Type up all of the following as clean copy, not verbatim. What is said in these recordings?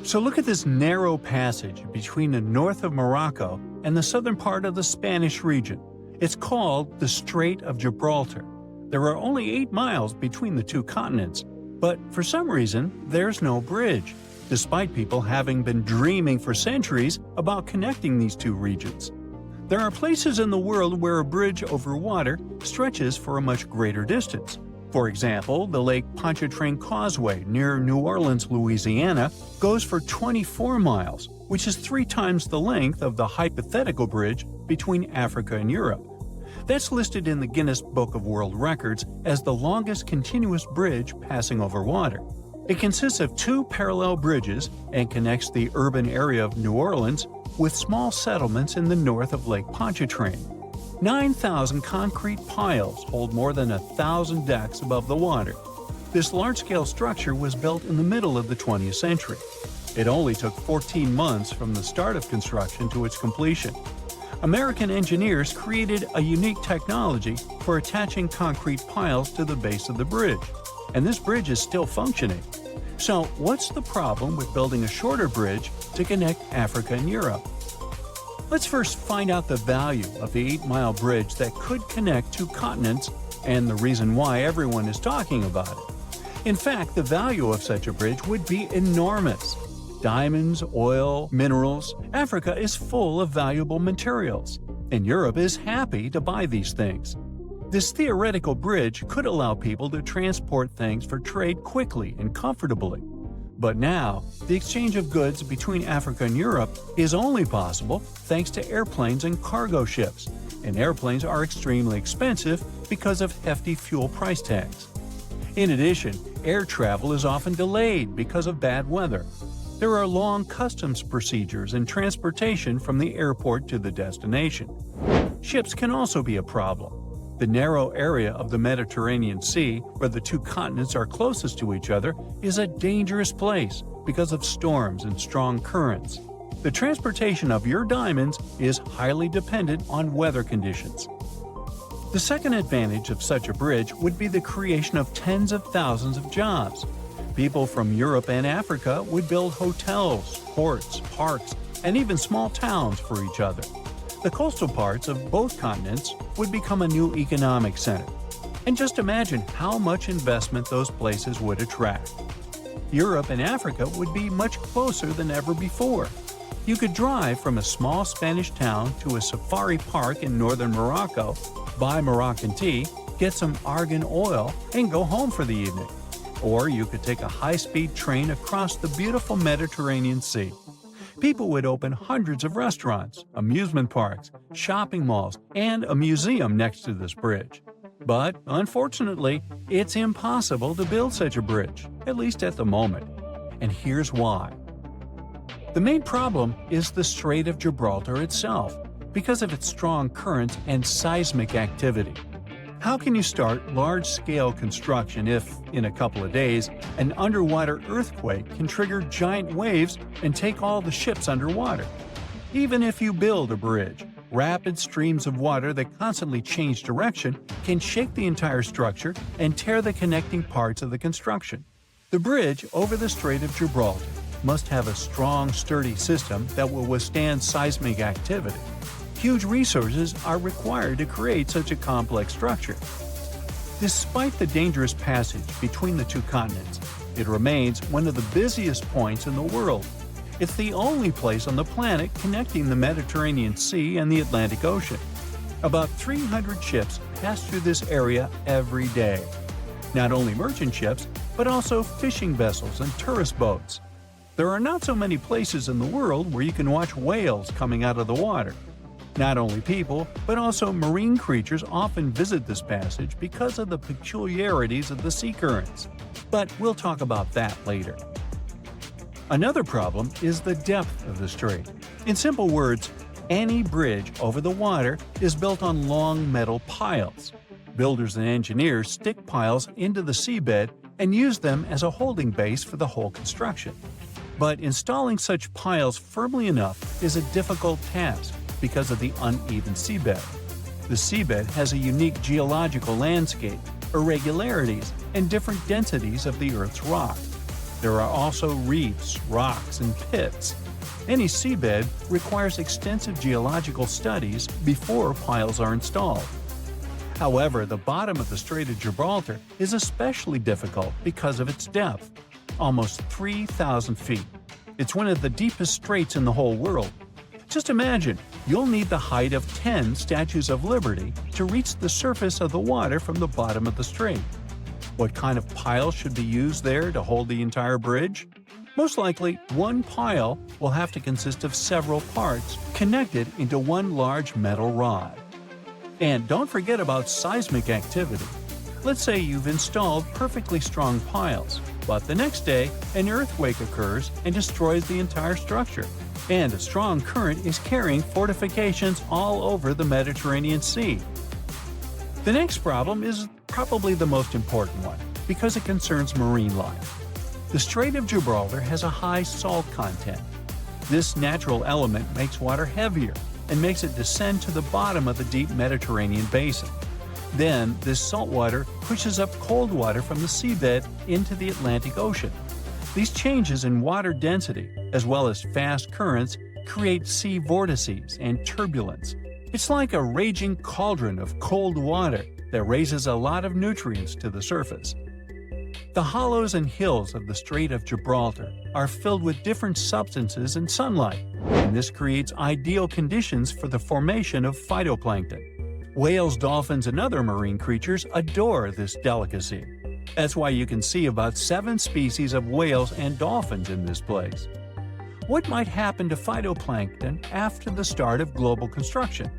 So look at this narrow passage between the north of Morocco and the southern part of the Spanish region. It's called the Strait of Gibraltar. There are only 8 miles between the two continents, but for some reason, there's no bridge, despite people having been dreaming for centuries about connecting these two regions. There are places in the world where a bridge over water stretches for a much greater distance. For example, the Lake Pontchartrain Causeway near New Orleans, Louisiana, goes for 24 miles, which is 3 times the length of the hypothetical bridge between Africa and Europe. That's listed in the Guinness Book of World Records as the longest continuous bridge passing over water. It consists of 2 parallel bridges and connects the urban area of New Orleans with small settlements in the north of Lake Pontchartrain. 9,000 concrete piles hold more than 1,000 decks above the water. This large-scale structure was built in the middle of the 20th century. It only took 14 months from the start of construction to its completion. American engineers created a unique technology for attaching concrete piles to the base of the bridge, and this bridge is still functioning. So, what's the problem with building a shorter bridge to connect Africa and Europe? Let's first find out the value of the 8-mile bridge that could connect 2 continents and the reason why everyone is talking about it. In fact, the value of such a bridge would be enormous. Diamonds, oil, minerals. Africa is full of valuable materials, and Europe is happy to buy these things. This theoretical bridge could allow people to transport things for trade quickly and comfortably. But now, the exchange of goods between Africa and Europe is only possible thanks to airplanes and cargo ships, and airplanes are extremely expensive because of hefty fuel price tags. In addition, air travel is often delayed because of bad weather. There are long customs procedures and transportation from the airport to the destination. Ships can also be a problem. The narrow area of the Mediterranean Sea, where the 2 continents are closest to each other, is a dangerous place because of storms and strong currents. The transportation of your diamonds is highly dependent on weather conditions. The second advantage of such a bridge would be the creation of tens of thousands of jobs. People from Europe and Africa would build hotels, ports, parks, and even small towns for each other. The coastal parts of both continents would become a new economic center. And just imagine how much investment those places would attract. Europe and Africa would be much closer than ever before. You could drive from a small Spanish town to a safari park in northern Morocco, buy Moroccan tea, get some argan oil, and go home for the evening. Or you could take a high-speed train across the beautiful Mediterranean Sea. People would open hundreds of restaurants, amusement parks, shopping malls, and a museum next to this bridge. But, unfortunately, it's impossible to build such a bridge, at least at the moment. And here's why. The main problem is the Strait of Gibraltar itself, because of its strong currents and seismic activity. How can you start large-scale construction if, in a couple of days, an underwater earthquake can trigger giant waves and take all the ships underwater? Even if you build a bridge, rapid streams of water that constantly change direction can shake the entire structure and tear the connecting parts of the construction. The bridge over the Strait of Gibraltar must have a strong, sturdy system that will withstand seismic activity. Huge resources are required to create such a complex structure. Despite the dangerous passage between the 2 continents, it remains one of the busiest points in the world. It's the only place on the planet connecting the Mediterranean Sea and the Atlantic Ocean. About 300 ships pass through this area every day. Not only merchant ships, but also fishing vessels and tourist boats. There are not so many places in the world where you can watch whales coming out of the water. Not only people, but also marine creatures often visit this passage because of the peculiarities of the sea currents. But we'll talk about that later. Another problem is the depth of the strait. In simple words, any bridge over the water is built on long metal piles. Builders and engineers stick piles into the seabed and use them as a holding base for the whole construction. But installing such piles firmly enough is a difficult task because of the uneven seabed. The seabed has a unique geological landscape, irregularities, and different densities of the Earth's rock. There are also reefs, rocks, and pits. Any seabed requires extensive geological studies before piles are installed. However, the bottom of the Strait of Gibraltar is especially difficult because of its depth, almost 3,000 feet. It's one of the deepest straits in the whole world. Just imagine, you'll need the height of 10 Statues of Liberty to reach the surface of the water from the bottom of the strait. What kind of pile should be used there to hold the entire bridge? Most likely, one pile will have to consist of several parts connected into one large metal rod. And don't forget about seismic activity. Let's say you've installed perfectly strong piles, but the next day an earthquake occurs and destroys the entire structure. And a strong current is carrying fortifications all over the Mediterranean Sea. The next problem is probably the most important one, because it concerns marine life. The Strait of Gibraltar has a high salt content. This natural element makes water heavier and makes it descend to the bottom of the deep Mediterranean basin. Then, this salt water pushes up cold water from the seabed into the Atlantic Ocean. These changes in water density, as well as fast currents, create sea vortices and turbulence. It's like a raging cauldron of cold water that raises a lot of nutrients to the surface. The hollows and hills of the Strait of Gibraltar are filled with different substances and sunlight, and this creates ideal conditions for the formation of phytoplankton. Whales, dolphins, and other marine creatures adore this delicacy. That's why you can see about 7 species of whales and dolphins in this place. What might happen to phytoplankton after the start of global construction?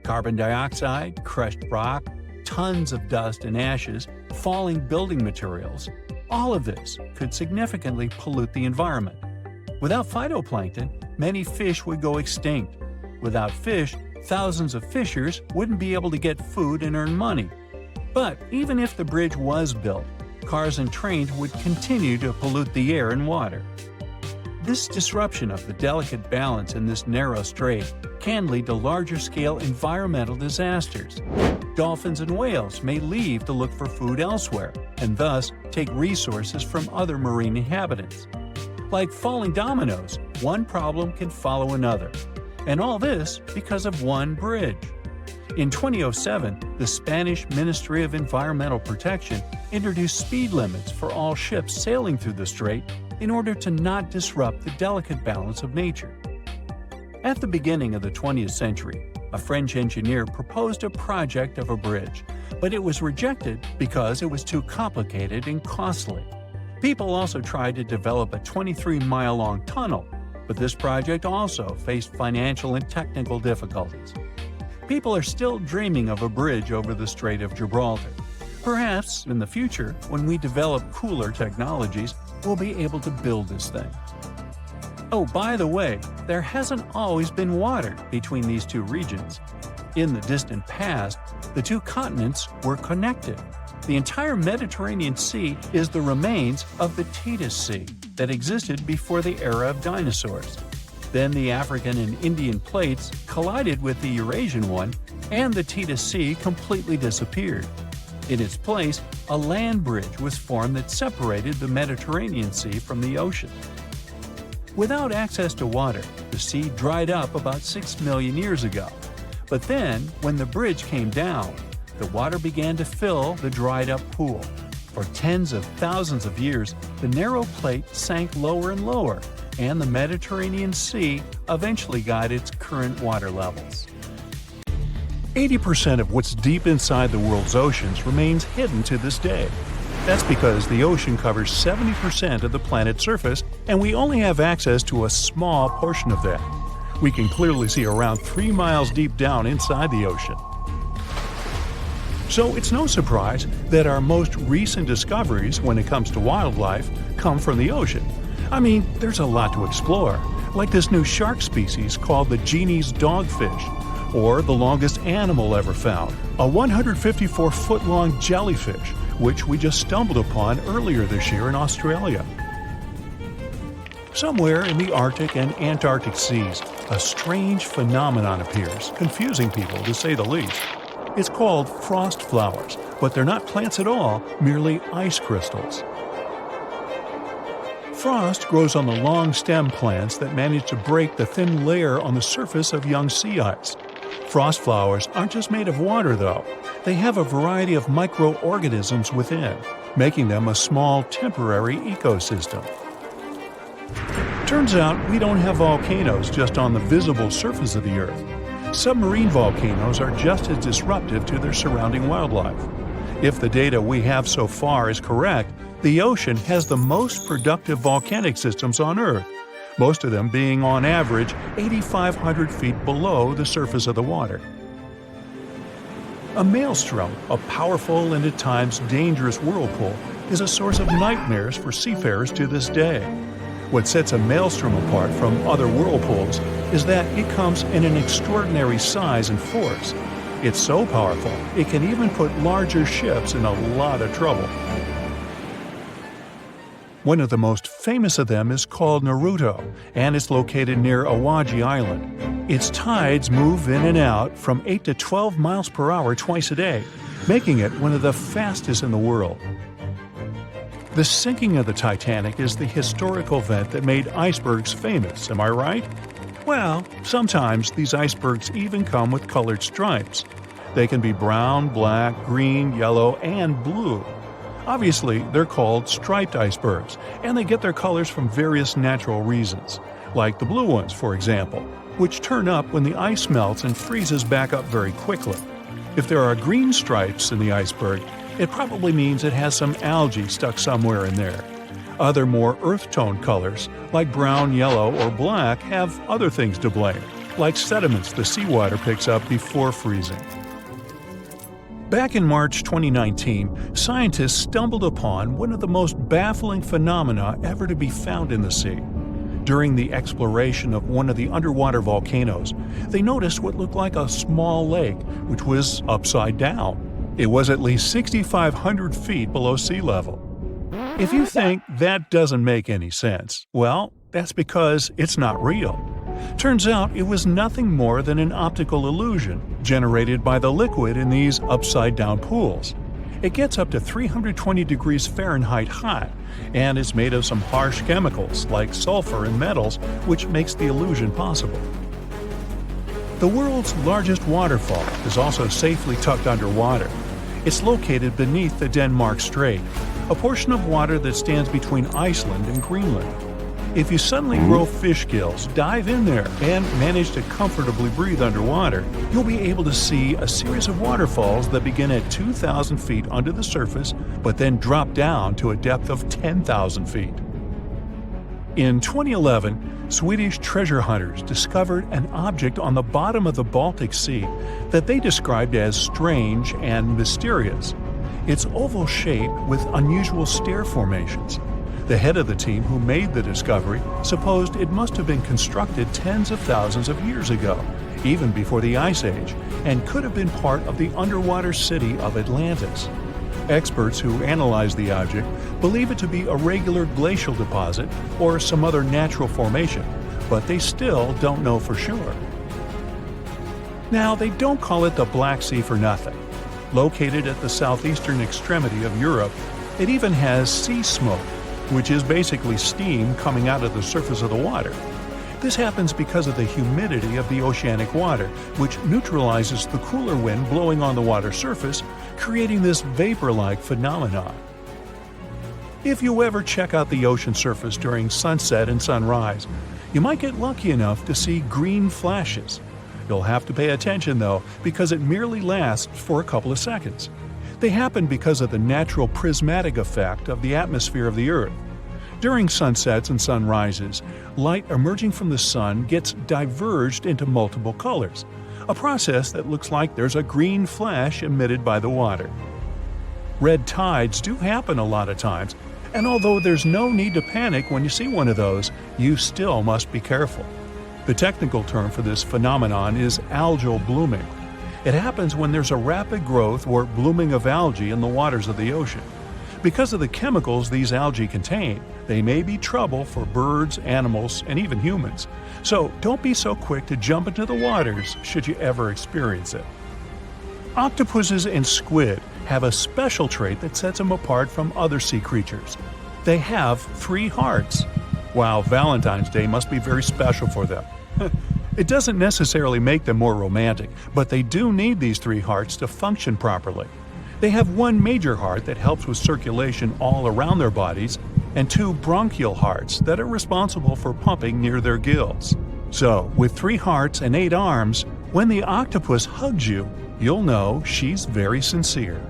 Carbon dioxide, crushed rock, tons of dust and ashes, falling building materials. All of this could significantly pollute the environment. Without phytoplankton, many fish would go extinct. Without fish, thousands of fishers wouldn't be able to get food and earn money. But even if the bridge was built, cars and trains would continue to pollute the air and water. This disruption of the delicate balance in this narrow strait can lead to larger-scale environmental disasters. Dolphins and whales may leave to look for food elsewhere, and thus take resources from other marine inhabitants. Like falling dominoes, one problem can follow another. And all this because of one bridge. In 2007, the Spanish Ministry of Environmental Protection introduced speed limits for all ships sailing through the strait in order to not disrupt the delicate balance of nature. At the beginning of the 20th century, a French engineer proposed a project of a bridge, but it was rejected because it was too complicated and costly. People also tried to develop a 23-mile-long tunnel, but this project also faced financial and technical difficulties. People are still dreaming of a bridge over the Strait of Gibraltar. Perhaps, in the future, when we develop cooler technologies, we'll be able to build this thing. Oh, by the way, there hasn't always been water between these two regions. In the distant past, the two continents were connected. The entire Mediterranean Sea is the remains of the Tethys Sea that existed before the era of dinosaurs. Then the African and Indian plates collided with the Eurasian one, and the Tethys Sea completely disappeared. In its place, a land bridge was formed that separated the Mediterranean Sea from the ocean. Without access to water, the sea dried up about 6 million years ago. But then, when the bridge came down, the water began to fill the dried-up pool. For tens of thousands of years, the narrow plate sank lower and lower, and the Mediterranean Sea eventually got its current water levels. 80% of what's deep inside the world's oceans remains hidden to this day. That's because the ocean covers 70% of the planet's surface, and we only have access to a small portion of that. We can clearly see around 3 miles deep down inside the ocean. So it's no surprise that our most recent discoveries when it comes to wildlife come from the ocean. I mean, there's a lot to explore, like this new shark species called the Genie's dogfish, or the longest animal ever found, a 154-foot-long jellyfish, which we just stumbled upon earlier this year in Australia. Somewhere in the Arctic and Antarctic seas, a strange phenomenon appears, confusing people to say the least. It's called frost flowers, but they're not plants at all, merely ice crystals. Frost grows on the long stem plants that manage to break the thin layer on the surface of young sea ice. Frost flowers aren't just made of water, though. They have a variety of microorganisms within, making them a small, temporary ecosystem. Turns out we don't have volcanoes just on the visible surface of the Earth. Submarine volcanoes are just as disruptive to their surrounding wildlife. If the data we have so far is correct, the ocean has the most productive volcanic systems on Earth, most of them being on average 8,500 feet below the surface of the water. A maelstrom, a powerful and at times dangerous whirlpool, is a source of nightmares for seafarers to this day. What sets a maelstrom apart from other whirlpools is that it comes in an extraordinary size and force. It's so powerful, it can even put larger ships in a lot of trouble. One of the most famous of them is called Naruto, and it's located near Awaji Island. Its tides move in and out from 8 to 12 miles per hour twice a day, making it one of the fastest in the world. The sinking of the Titanic is the historical event that made icebergs famous, am I right? Well, sometimes these icebergs even come with colored stripes. They can be brown, black, green, yellow, and blue. Obviously, they're called striped icebergs, and they get their colors from various natural reasons, like the blue ones, for example, which turn up when the ice melts and freezes back up very quickly. If there are green stripes in the iceberg, it probably means it has some algae stuck somewhere in there. Other more earth-tone colors, like brown, yellow, or black, have other things to blame, like sediments the seawater picks up before freezing. Back in March 2019, scientists stumbled upon one of the most baffling phenomena ever to be found in the sea. During the exploration of one of the underwater volcanoes, they noticed what looked like a small lake, which was upside down. It was at least 6,500 feet below sea level. If you think that doesn't make any sense, well, that's because it's not real. Turns out it was nothing more than an optical illusion generated by the liquid in these upside-down pools. It gets up to 320 degrees Fahrenheit hot, and is made of some harsh chemicals like sulfur and metals, which makes the illusion possible. The world's largest waterfall is also safely tucked underwater. It's located beneath the Denmark Strait, a portion of water that stands between Iceland and Greenland. If you suddenly grow fish gills, dive in there, and manage to comfortably breathe underwater, you'll be able to see a series of waterfalls that begin at 2,000 feet under the surface, but then drop down to a depth of 10,000 feet. In 2011, Swedish treasure hunters discovered an object on the bottom of the Baltic Sea that they described as strange and mysterious. It's oval shape with unusual stair formations. The head of the team who made the discovery supposed it must have been constructed tens of thousands of years ago, even before the Ice Age, and could have been part of the underwater city of Atlantis. Experts who analyze the object believe it to be a regular glacial deposit or some other natural formation, but they still don't know for sure. Now, they don't call it the Black Sea for nothing. Located at the southeastern extremity of Europe, it even has sea smoke, which is basically steam coming out of the surface of the water. This happens because of the humidity of the oceanic water, which neutralizes the cooler wind blowing on the water surface, creating this vapor-like phenomenon. If you ever check out the ocean surface during sunset and sunrise, you might get lucky enough to see green flashes. You'll have to pay attention though, because it merely lasts for a couple of seconds. They happen because of the natural prismatic effect of the atmosphere of the Earth. During sunsets and sunrises, light emerging from the sun gets diverged into multiple colors, a process that looks like there's a green flash emitted by the water. Red tides do happen a lot of times, and although there's no need to panic when you see one of those, you still must be careful. The technical term for this phenomenon is algal blooming. It happens when there's a rapid growth or blooming of algae in the waters of the ocean. Because of the chemicals these algae contain, they may be trouble for birds, animals, and even humans. So don't be so quick to jump into the waters should you ever experience it. Octopuses and squid have a special trait that sets them apart from other sea creatures. They have 3 hearts. Wow, Valentine's Day must be very special for them. It doesn't necessarily make them more romantic, but they do need these 3 hearts to function properly. They have 1 major heart that helps with circulation all around their bodies, and 2 bronchial hearts that are responsible for pumping near their gills. So, with 3 hearts and 8 arms, when the octopus hugs you, you'll know she's very sincere.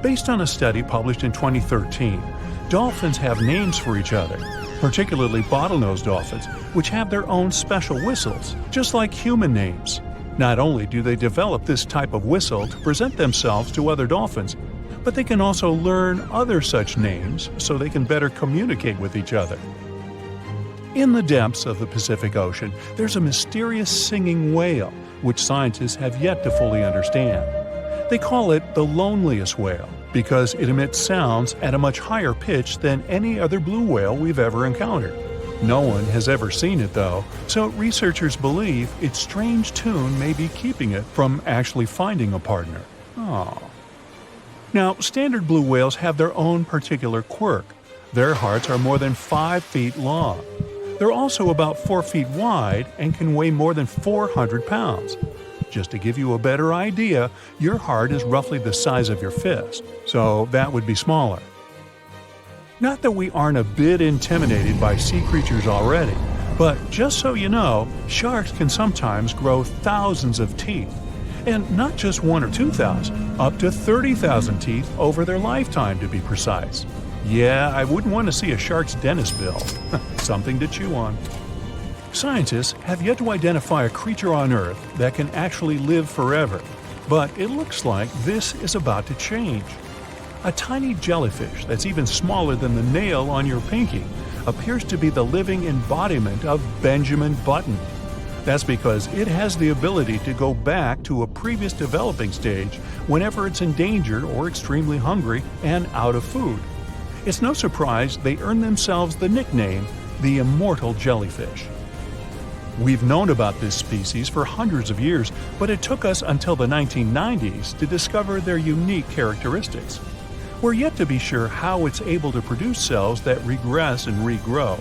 Based on a study published in 2013, dolphins have names for each other, particularly bottlenose dolphins, which have their own special whistles, just like human names. Not only do they develop this type of whistle to present themselves to other dolphins, but they can also learn other such names so they can better communicate with each other. In the depths of the Pacific Ocean, there's a mysterious singing whale, which scientists have yet to fully understand. They call it the loneliest whale because it emits sounds at a much higher pitch than any other blue whale we've ever encountered. No one has ever seen it though, so researchers believe its strange tune may be keeping it from actually finding a partner. Aww. Now, standard blue whales have their own particular quirk. Their hearts are more than 5 feet long. They're also about 4 feet wide and can weigh more than 400 pounds. Just to give you a better idea, your heart is roughly the size of your fist, so that would be smaller. Not that we aren't a bit intimidated by sea creatures already, but just so you know, sharks can sometimes grow thousands of teeth. And not just 1 or 2,000, up to 30,000 teeth over their lifetime to be precise. Yeah, I wouldn't want to see a shark's dentist bill. Something to chew on. Scientists have yet to identify a creature on Earth that can actually live forever, but it looks like this is about to change. A tiny jellyfish that's even smaller than the nail on your pinky appears to be the living embodiment of Benjamin Button. That's because it has the ability to go back to a previous developing stage whenever it's endangered or extremely hungry and out of food. It's no surprise they earned themselves the nickname the immortal jellyfish. We've known about this species for hundreds of years, but it took us until the 1990s to discover their unique characteristics. We're yet to be sure how it's able to produce cells that regress and regrow,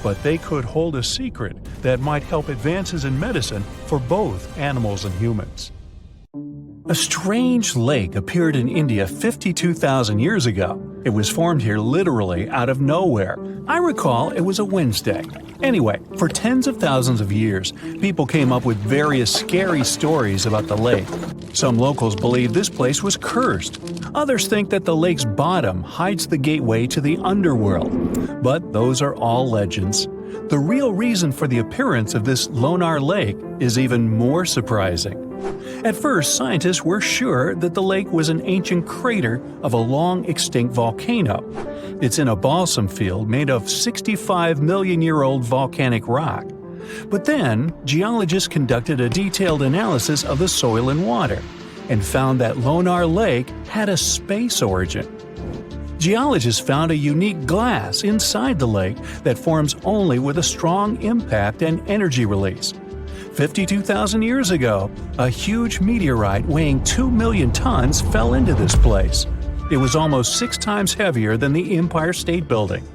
but they could hold a secret that might help advances in medicine for both animals and humans. A strange lake appeared in India 52,000 years ago. It was formed here literally out of nowhere. I recall it was a Wednesday. Anyway, for tens of thousands of years, people came up with various scary stories about the lake. Some locals believe this place was cursed. Others think that the lake's bottom hides the gateway to the underworld. But those are all legends. The real reason for the appearance of this Lonar Lake is even more surprising. At first, scientists were sure that the lake was an ancient crater of a long-extinct volcano. It's in a balsam field made of 65-million-year-old volcanic rock. But then, geologists conducted a detailed analysis of the soil and water and found that Lonar Lake had a space origin. Geologists found a unique glass inside the lake that forms only with a strong impact and energy release. 52,000 years ago, a huge meteorite weighing 2 million tons fell into this place. It was almost 6 times heavier than the Empire State Building.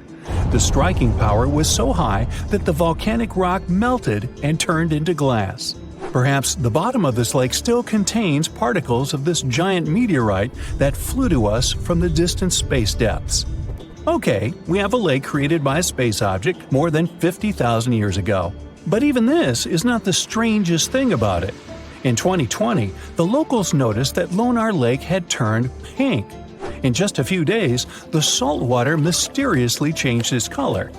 The striking power was so high that the volcanic rock melted and turned into glass. Perhaps the bottom of this lake still contains particles of this giant meteorite that flew to us from the distant space depths. Okay, we have a lake created by a space object more than 50,000 years ago. But even this is not the strangest thing about it. In 2020, the locals noticed that Lonar Lake had turned pink. In just a few days, the salt water mysteriously changed its color.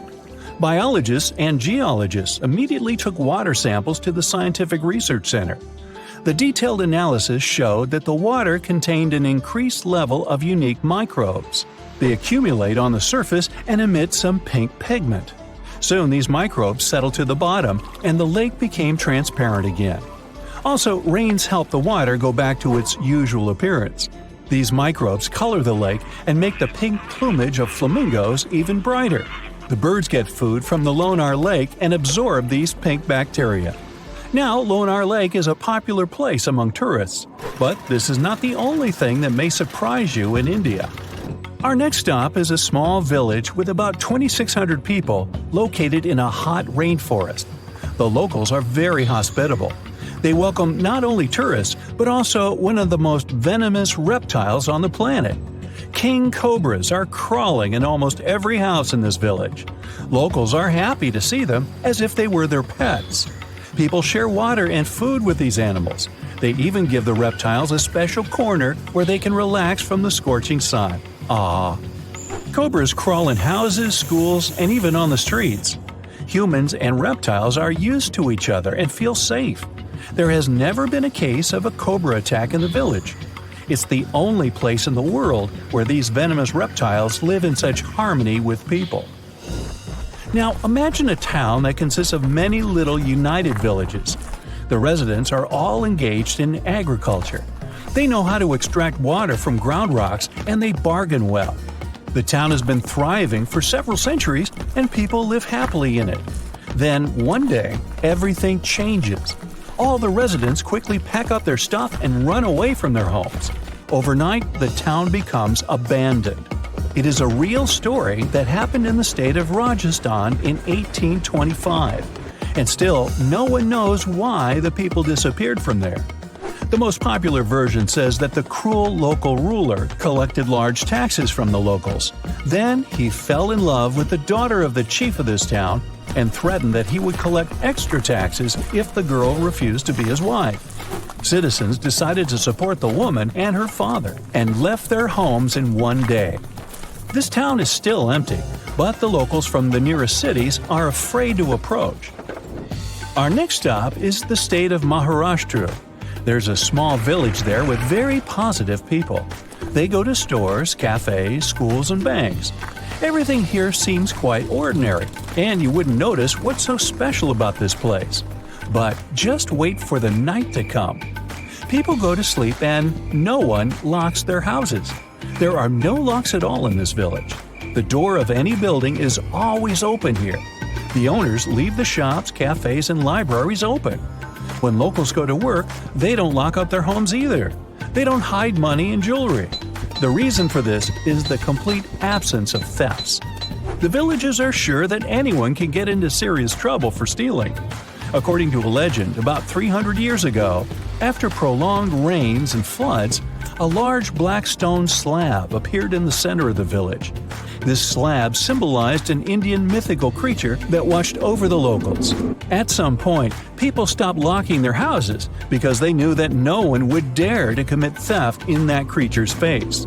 Biologists and geologists immediately took water samples to the Scientific Research Center. The detailed analysis showed that the water contained an increased level of unique microbes. They accumulate on the surface and emit some pink pigment. Soon these microbes settled to the bottom, and the lake became transparent again. Also, rains help the water go back to its usual appearance. These microbes color the lake and make the pink plumage of flamingos even brighter. The birds get food from the Lonar Lake and absorb these pink bacteria. Now, Lonar Lake is a popular place among tourists. But this is not the only thing that may surprise you in India. Our next stop is a small village with about 2,600 people located in a hot rainforest. The locals are very hospitable. They welcome not only tourists, but also one of the most venomous reptiles on the planet. King cobras are crawling in almost every house in this village. Locals are happy to see them as if they were their pets. People share water and food with these animals. They even give the reptiles a special corner where they can relax from the scorching sun. Ah, cobras crawl in houses, schools, and even on the streets. Humans and reptiles are used to each other and feel safe. There has never been a case of a cobra attack in the village. It's the only place in the world where these venomous reptiles live in such harmony with people. Now, imagine a town that consists of many little united villages. The residents are all engaged in agriculture. They know how to extract water from ground rocks, and they bargain well. The town has been thriving for several centuries, and people live happily in it. Then, one day, everything changes. All the residents quickly pack up their stuff and run away from their homes. Overnight, the town becomes abandoned. It is a real story that happened in the state of Rajasthan in 1825. And still, no one knows why the people disappeared from there. The most popular version says that the cruel local ruler collected large taxes from the locals. Then he fell in love with the daughter of the chief of this town and threatened that he would collect extra taxes if the girl refused to be his wife. Citizens decided to support the woman and her father and left their homes in one day. This town is still empty, but the locals from the nearest cities are afraid to approach. Our next stop is the state of Maharashtra. There's a small village there with very positive people. They go to stores, cafes, schools, and banks. Everything here seems quite ordinary, and you wouldn't notice what's so special about this place. But just wait for the night to come. People go to sleep and no one locks their houses. There are no locks at all in this village. The door of any building is always open here. The owners leave the shops, cafes, and libraries open. When locals go to work, they don't lock up their homes either. They don't hide money and jewelry. The reason for this is the complete absence of thefts. The villagers are sure that anyone can get into serious trouble for stealing. According to a legend, about 300 years ago, after prolonged rains and floods, a large black stone slab appeared in the center of the village. This slab symbolized an Indian mythical creature that watched over the locals. At some point, people stopped locking their houses because they knew that no one would dare to commit theft in that creature's face.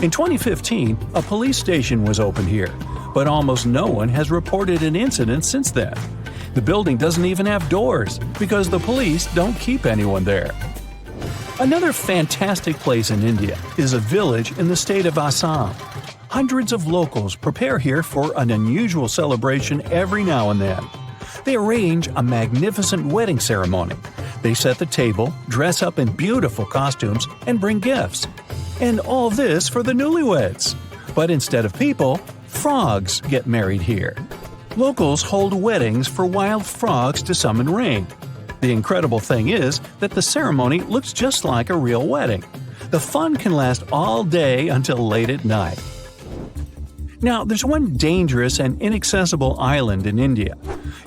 In 2015, a police station was opened here, but almost no one has reported an incident since then. The building doesn't even have doors because the police don't keep anyone there. Another fantastic place in India is a village in the state of Assam. Hundreds of locals prepare here for an unusual celebration every now and then. They arrange a magnificent wedding ceremony. They set the table, dress up in beautiful costumes, and bring gifts. And all this for the newlyweds. But instead of people, frogs get married here. Locals hold weddings for wild frogs to summon rain. The incredible thing is that the ceremony looks just like a real wedding. The fun can last all day until late at night. Now, there's one dangerous and inaccessible island in India.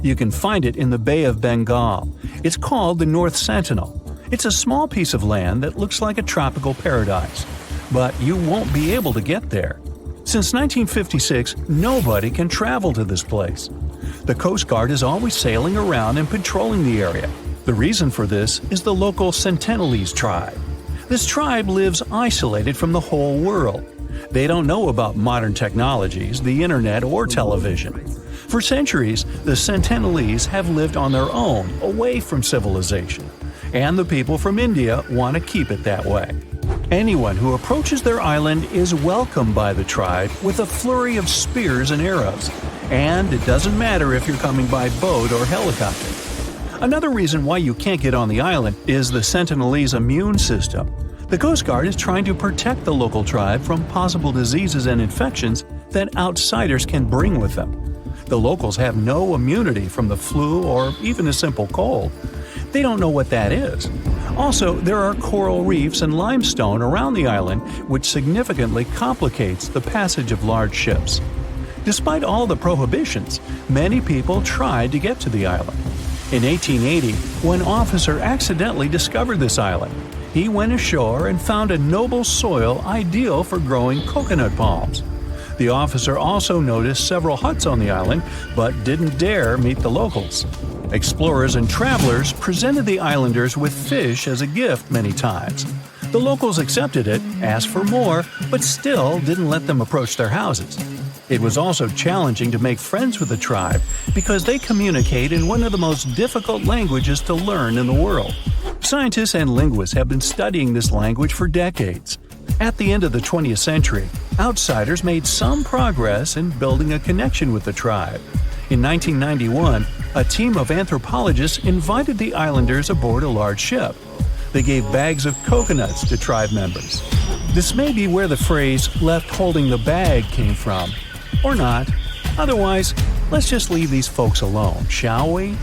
You can find it in the Bay of Bengal. It's called the North Sentinel. It's a small piece of land that looks like a tropical paradise. But you won't be able to get there. Since 1956, nobody can travel to this place. The Coast Guard is always sailing around and patrolling the area. The reason for this is the local Sentinelese tribe. This tribe lives isolated from the whole world. They don't know about modern technologies, the internet, or television. For centuries, the Sentinelese have lived on their own, away from civilization. And the people from India want to keep it that way. Anyone who approaches their island is welcomed by the tribe with a flurry of spears and arrows. And it doesn't matter if you're coming by boat or helicopter. Another reason why you can't get on the island is the Sentinelese immune system. The Coast Guard is trying to protect the local tribe from possible diseases and infections that outsiders can bring with them. The locals have no immunity from the flu or even a simple cold. They don't know what that is. Also, there are coral reefs and limestone around the island, which significantly complicates the passage of large ships. Despite all the prohibitions, many people tried to get to the island. In 1880, one officer accidentally discovered this island. He went ashore and found a noble soil ideal for growing coconut palms. The officer also noticed several huts on the island, but didn't dare meet the locals. Explorers and travelers presented the islanders with fish as a gift many times. The locals accepted it, asked for more, but still didn't let them approach their houses. It was also challenging to make friends with the tribe because they communicate in one of the most difficult languages to learn in the world. Scientists and linguists have been studying this language for decades. At the end of the 20th century, outsiders made some progress in building a connection with the tribe. In 1991, a team of anthropologists invited the islanders aboard a large ship. They gave bags of coconuts to tribe members. This may be where the phrase "left holding the bag" came from. Or not. Otherwise, let's just leave these folks alone, shall we?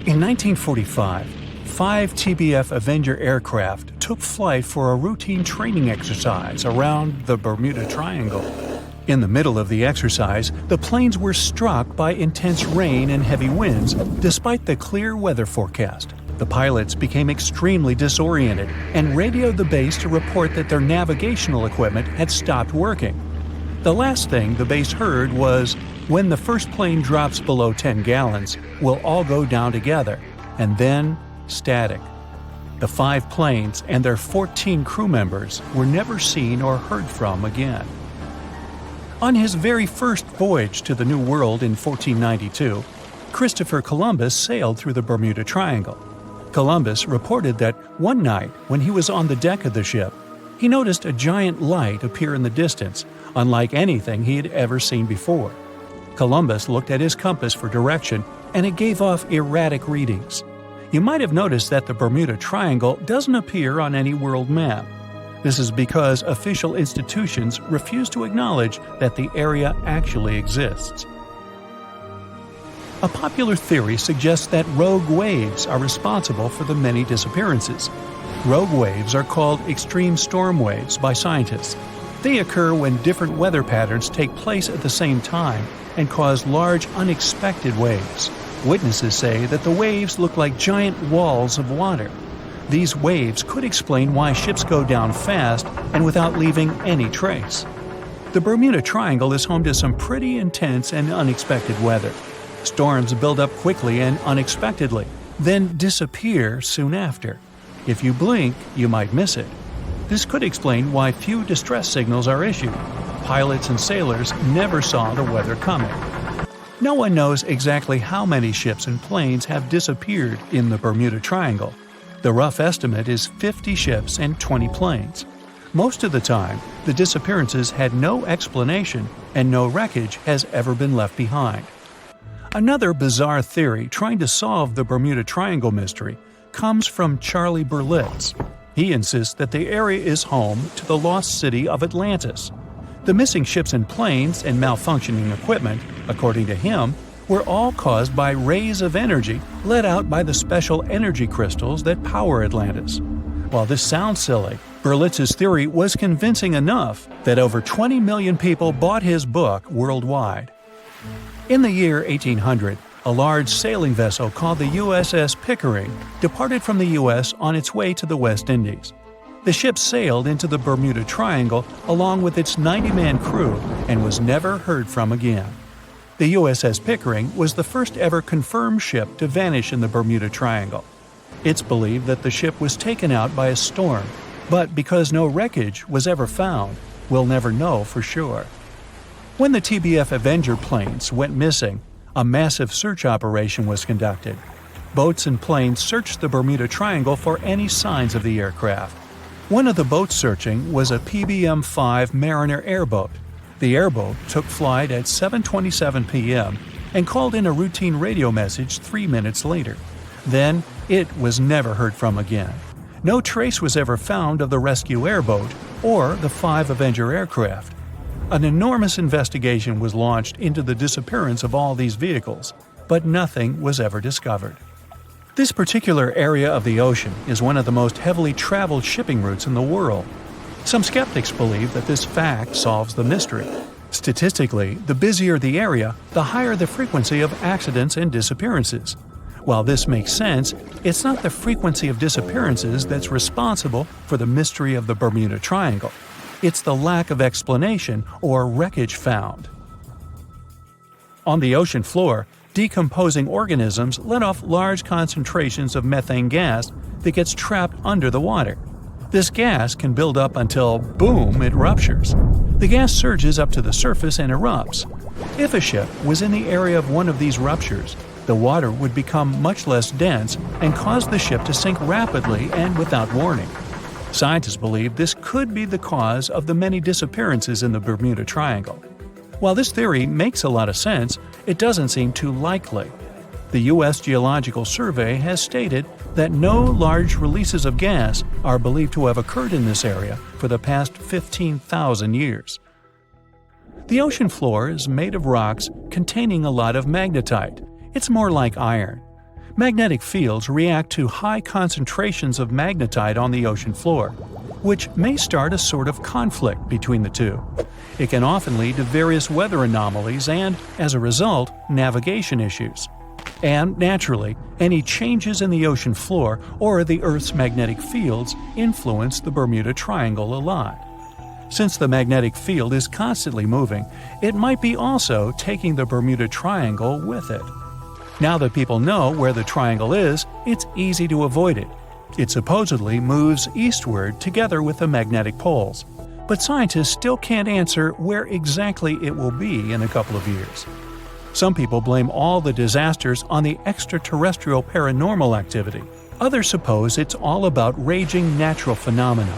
In 1945, 5 TBF Avenger aircraft took flight for a routine training exercise around the Bermuda Triangle. In the middle of the exercise, the planes were struck by intense rain and heavy winds, despite the clear weather forecast. The pilots became extremely disoriented and radioed the base to report that their navigational equipment had stopped working. The last thing the base heard was, "When the first plane drops below 10 gallons, we'll all go down together," and then static. The 5 planes and their 14 crew members were never seen or heard from again. On his very first voyage to the New World in 1492, Christopher Columbus sailed through the Bermuda Triangle. Columbus reported that one night when he was on the deck of the ship, he noticed a giant light appear in the distance, unlike anything he had ever seen before. Columbus looked at his compass for direction, and it gave off erratic readings. You might have noticed that the Bermuda Triangle doesn't appear on any world map. This is because official institutions refuse to acknowledge that the area actually exists. A popular theory suggests that rogue waves are responsible for the many disappearances. Rogue waves are called extreme storm waves by scientists. They occur when different weather patterns take place at the same time and cause large unexpected waves. Witnesses say that the waves look like giant walls of water. These waves could explain why ships go down fast and without leaving any trace. The Bermuda Triangle is home to some pretty intense and unexpected weather. Storms build up quickly and unexpectedly, then disappear soon after. If you blink, you might miss it. This could explain why few distress signals are issued. Pilots and sailors never saw the weather coming. No one knows exactly how many ships and planes have disappeared in the Bermuda Triangle. The rough estimate is 50 ships and 20 planes. Most of the time, the disappearances had no explanation and no wreckage has ever been left behind. Another bizarre theory trying to solve the Bermuda Triangle mystery comes from Charlie Berlitz. He insists that the area is home to the lost city of Atlantis. The missing ships and planes and malfunctioning equipment, according to him, were all caused by rays of energy let out by the special energy crystals that power Atlantis. While this sounds silly, Berlitz's theory was convincing enough that over 20 million people bought his book worldwide. In the year 1800, a large sailing vessel called the USS Pickering departed from the U.S. on its way to the West Indies. The ship sailed into the Bermuda Triangle along with its 90-man crew and was never heard from again. The USS Pickering was the first ever confirmed ship to vanish in the Bermuda Triangle. It's believed that the ship was taken out by a storm, but because no wreckage was ever found, we'll never know for sure. When the TBF Avenger planes went missing, a massive search operation was conducted. Boats and planes searched the Bermuda Triangle for any signs of the aircraft. One of the boats searching was a PBM-5 Mariner airboat. The airboat took flight at 7:27 p.m. and called in a routine radio message 3 minutes later. Then, it was never heard from again. No trace was ever found of the rescue airboat or the 5 Avenger aircraft. An enormous investigation was launched into the disappearance of all these vehicles. but nothing was ever discovered. This particular area of the ocean is one of the most heavily traveled shipping routes in the world. Some skeptics believe that this fact solves the mystery. Statistically, the busier the area, the higher the frequency of accidents and disappearances. While this makes sense, it's not the frequency of disappearances that's responsible for the mystery of the Bermuda Triangle. It's the lack of explanation or wreckage found. On the ocean floor, decomposing organisms let off large concentrations of methane gas that gets trapped under the water. This gas can build up until, boom, it ruptures. The gas surges up to the surface and erupts. If a ship was in the area of one of these ruptures, the water would become much less dense and cause the ship to sink rapidly and without warning. Scientists believe this could be the cause of the many disappearances in the Bermuda Triangle. While this theory makes a lot of sense, it doesn't seem too likely. The U.S. Geological Survey has stated that no large releases of gas are believed to have occurred in this area for the past 15,000 years. The ocean floor is made of rocks containing a lot of magnetite. It's more like iron. Magnetic fields react to high concentrations of magnetite on the ocean floor, which may start a sort of conflict between the two. It can often lead to various weather anomalies and, as a result, navigation issues. And, naturally, any changes in the ocean floor or the Earth's magnetic fields influence the Bermuda Triangle a lot. Since the magnetic field is constantly moving, it might be also taking the Bermuda Triangle with it. Now that people know where the triangle is, it's easy to avoid it. It supposedly moves eastward together with the magnetic poles. But scientists still can't answer where exactly it will be in a couple of years. Some people blame all the disasters on the extraterrestrial paranormal activity. Others suppose it's all about raging natural phenomena.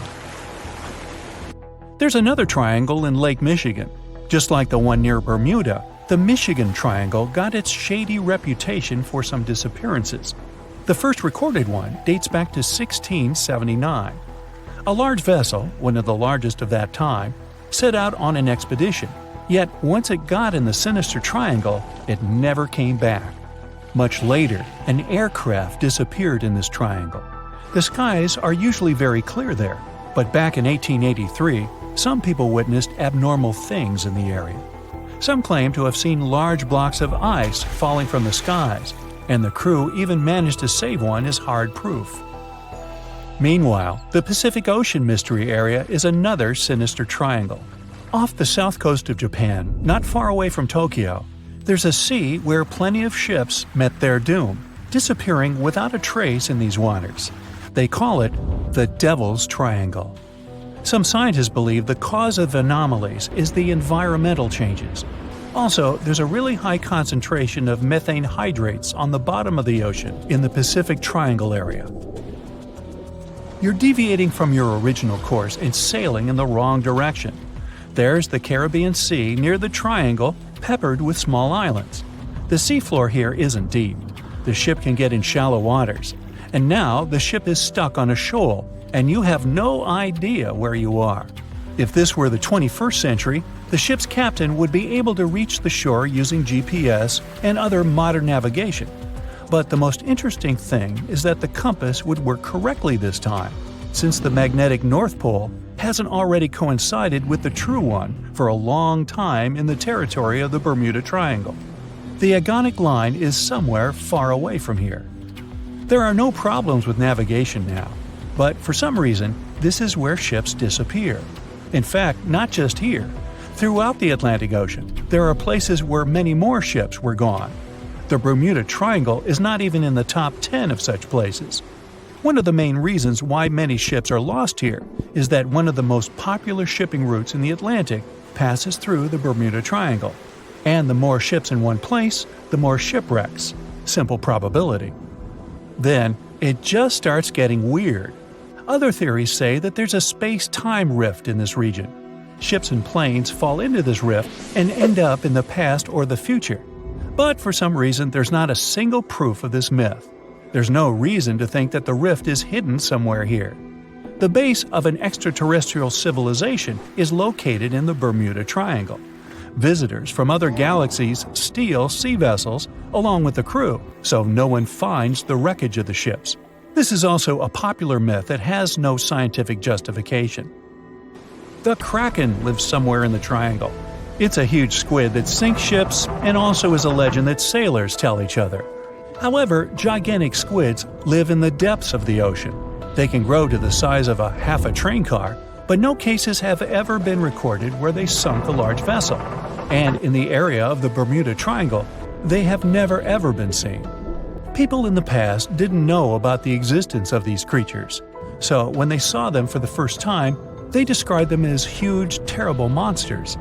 There's another triangle in Lake Michigan. Just like the one near Bermuda, the Michigan Triangle got its shady reputation for some disappearances. The first recorded one dates back to 1679. A large vessel, one of the largest of that time, set out on an expedition. Yet, once it got in the sinister triangle, it never came back. Much later, an aircraft disappeared in this triangle. The skies are usually very clear there, but back in 1883, some people witnessed abnormal things in the area. Some claim to have seen large blocks of ice falling from the skies, and the crew even managed to save one as hard proof. Meanwhile, the Pacific Ocean Mystery Area is another sinister triangle. Off the south coast of Japan, not far away from Tokyo, there's a sea where plenty of ships met their doom, disappearing without a trace in these waters. They call it the Devil's Triangle. Some scientists believe the cause of anomalies is the environmental changes. Also, there's a really high concentration of methane hydrates on the bottom of the ocean in the Pacific Triangle area. You're deviating from your original course and sailing in the wrong direction. There's the Caribbean Sea near the triangle, peppered with small islands. The seafloor here isn't deep. The ship can get in shallow waters. And now the ship is stuck on a shoal, and you have no idea where you are. If this were the 21st century, the ship's captain would be able to reach the shore using GPS and other modern navigation. But the most interesting thing is that the compass would work correctly this time, since the magnetic North Pole hasn't already coincided with the true one for a long time in the territory of the Bermuda Triangle. The agonic line is somewhere far away from here. There are no problems with navigation now, but for some reason, this is where ships disappear. In fact, not just here. Throughout the Atlantic Ocean, there are places where many more ships were gone. The Bermuda Triangle is not even in the top 10 of such places. One of the main reasons why many ships are lost here is that one of the most popular shipping routes in the Atlantic passes through the Bermuda Triangle. And the more ships in one place, the more shipwrecks. Simple probability. Then, it just starts getting weird. Other theories say that there's a space-time rift in this region. Ships and planes fall into this rift and end up in the past or the future. But for some reason, there's not a single proof of this myth. There's no reason to think that the rift is hidden somewhere here. The base of an extraterrestrial civilization is located in the Bermuda Triangle. Visitors from other galaxies steal sea vessels along with the crew, so no one finds the wreckage of the ships. This is also a popular myth that has no scientific justification. The Kraken lives somewhere in the triangle. It's a huge squid that sinks ships and also is a legend that sailors tell each other. However, gigantic squids live in the depths of the ocean. They can grow to the size of half a train car, but no cases have ever been recorded where they sunk a large vessel. And in the area of the Bermuda Triangle, they have never ever been seen. People in the past didn't know about the existence of these creatures, so when they saw them for the first time, they described them as huge, terrible monsters.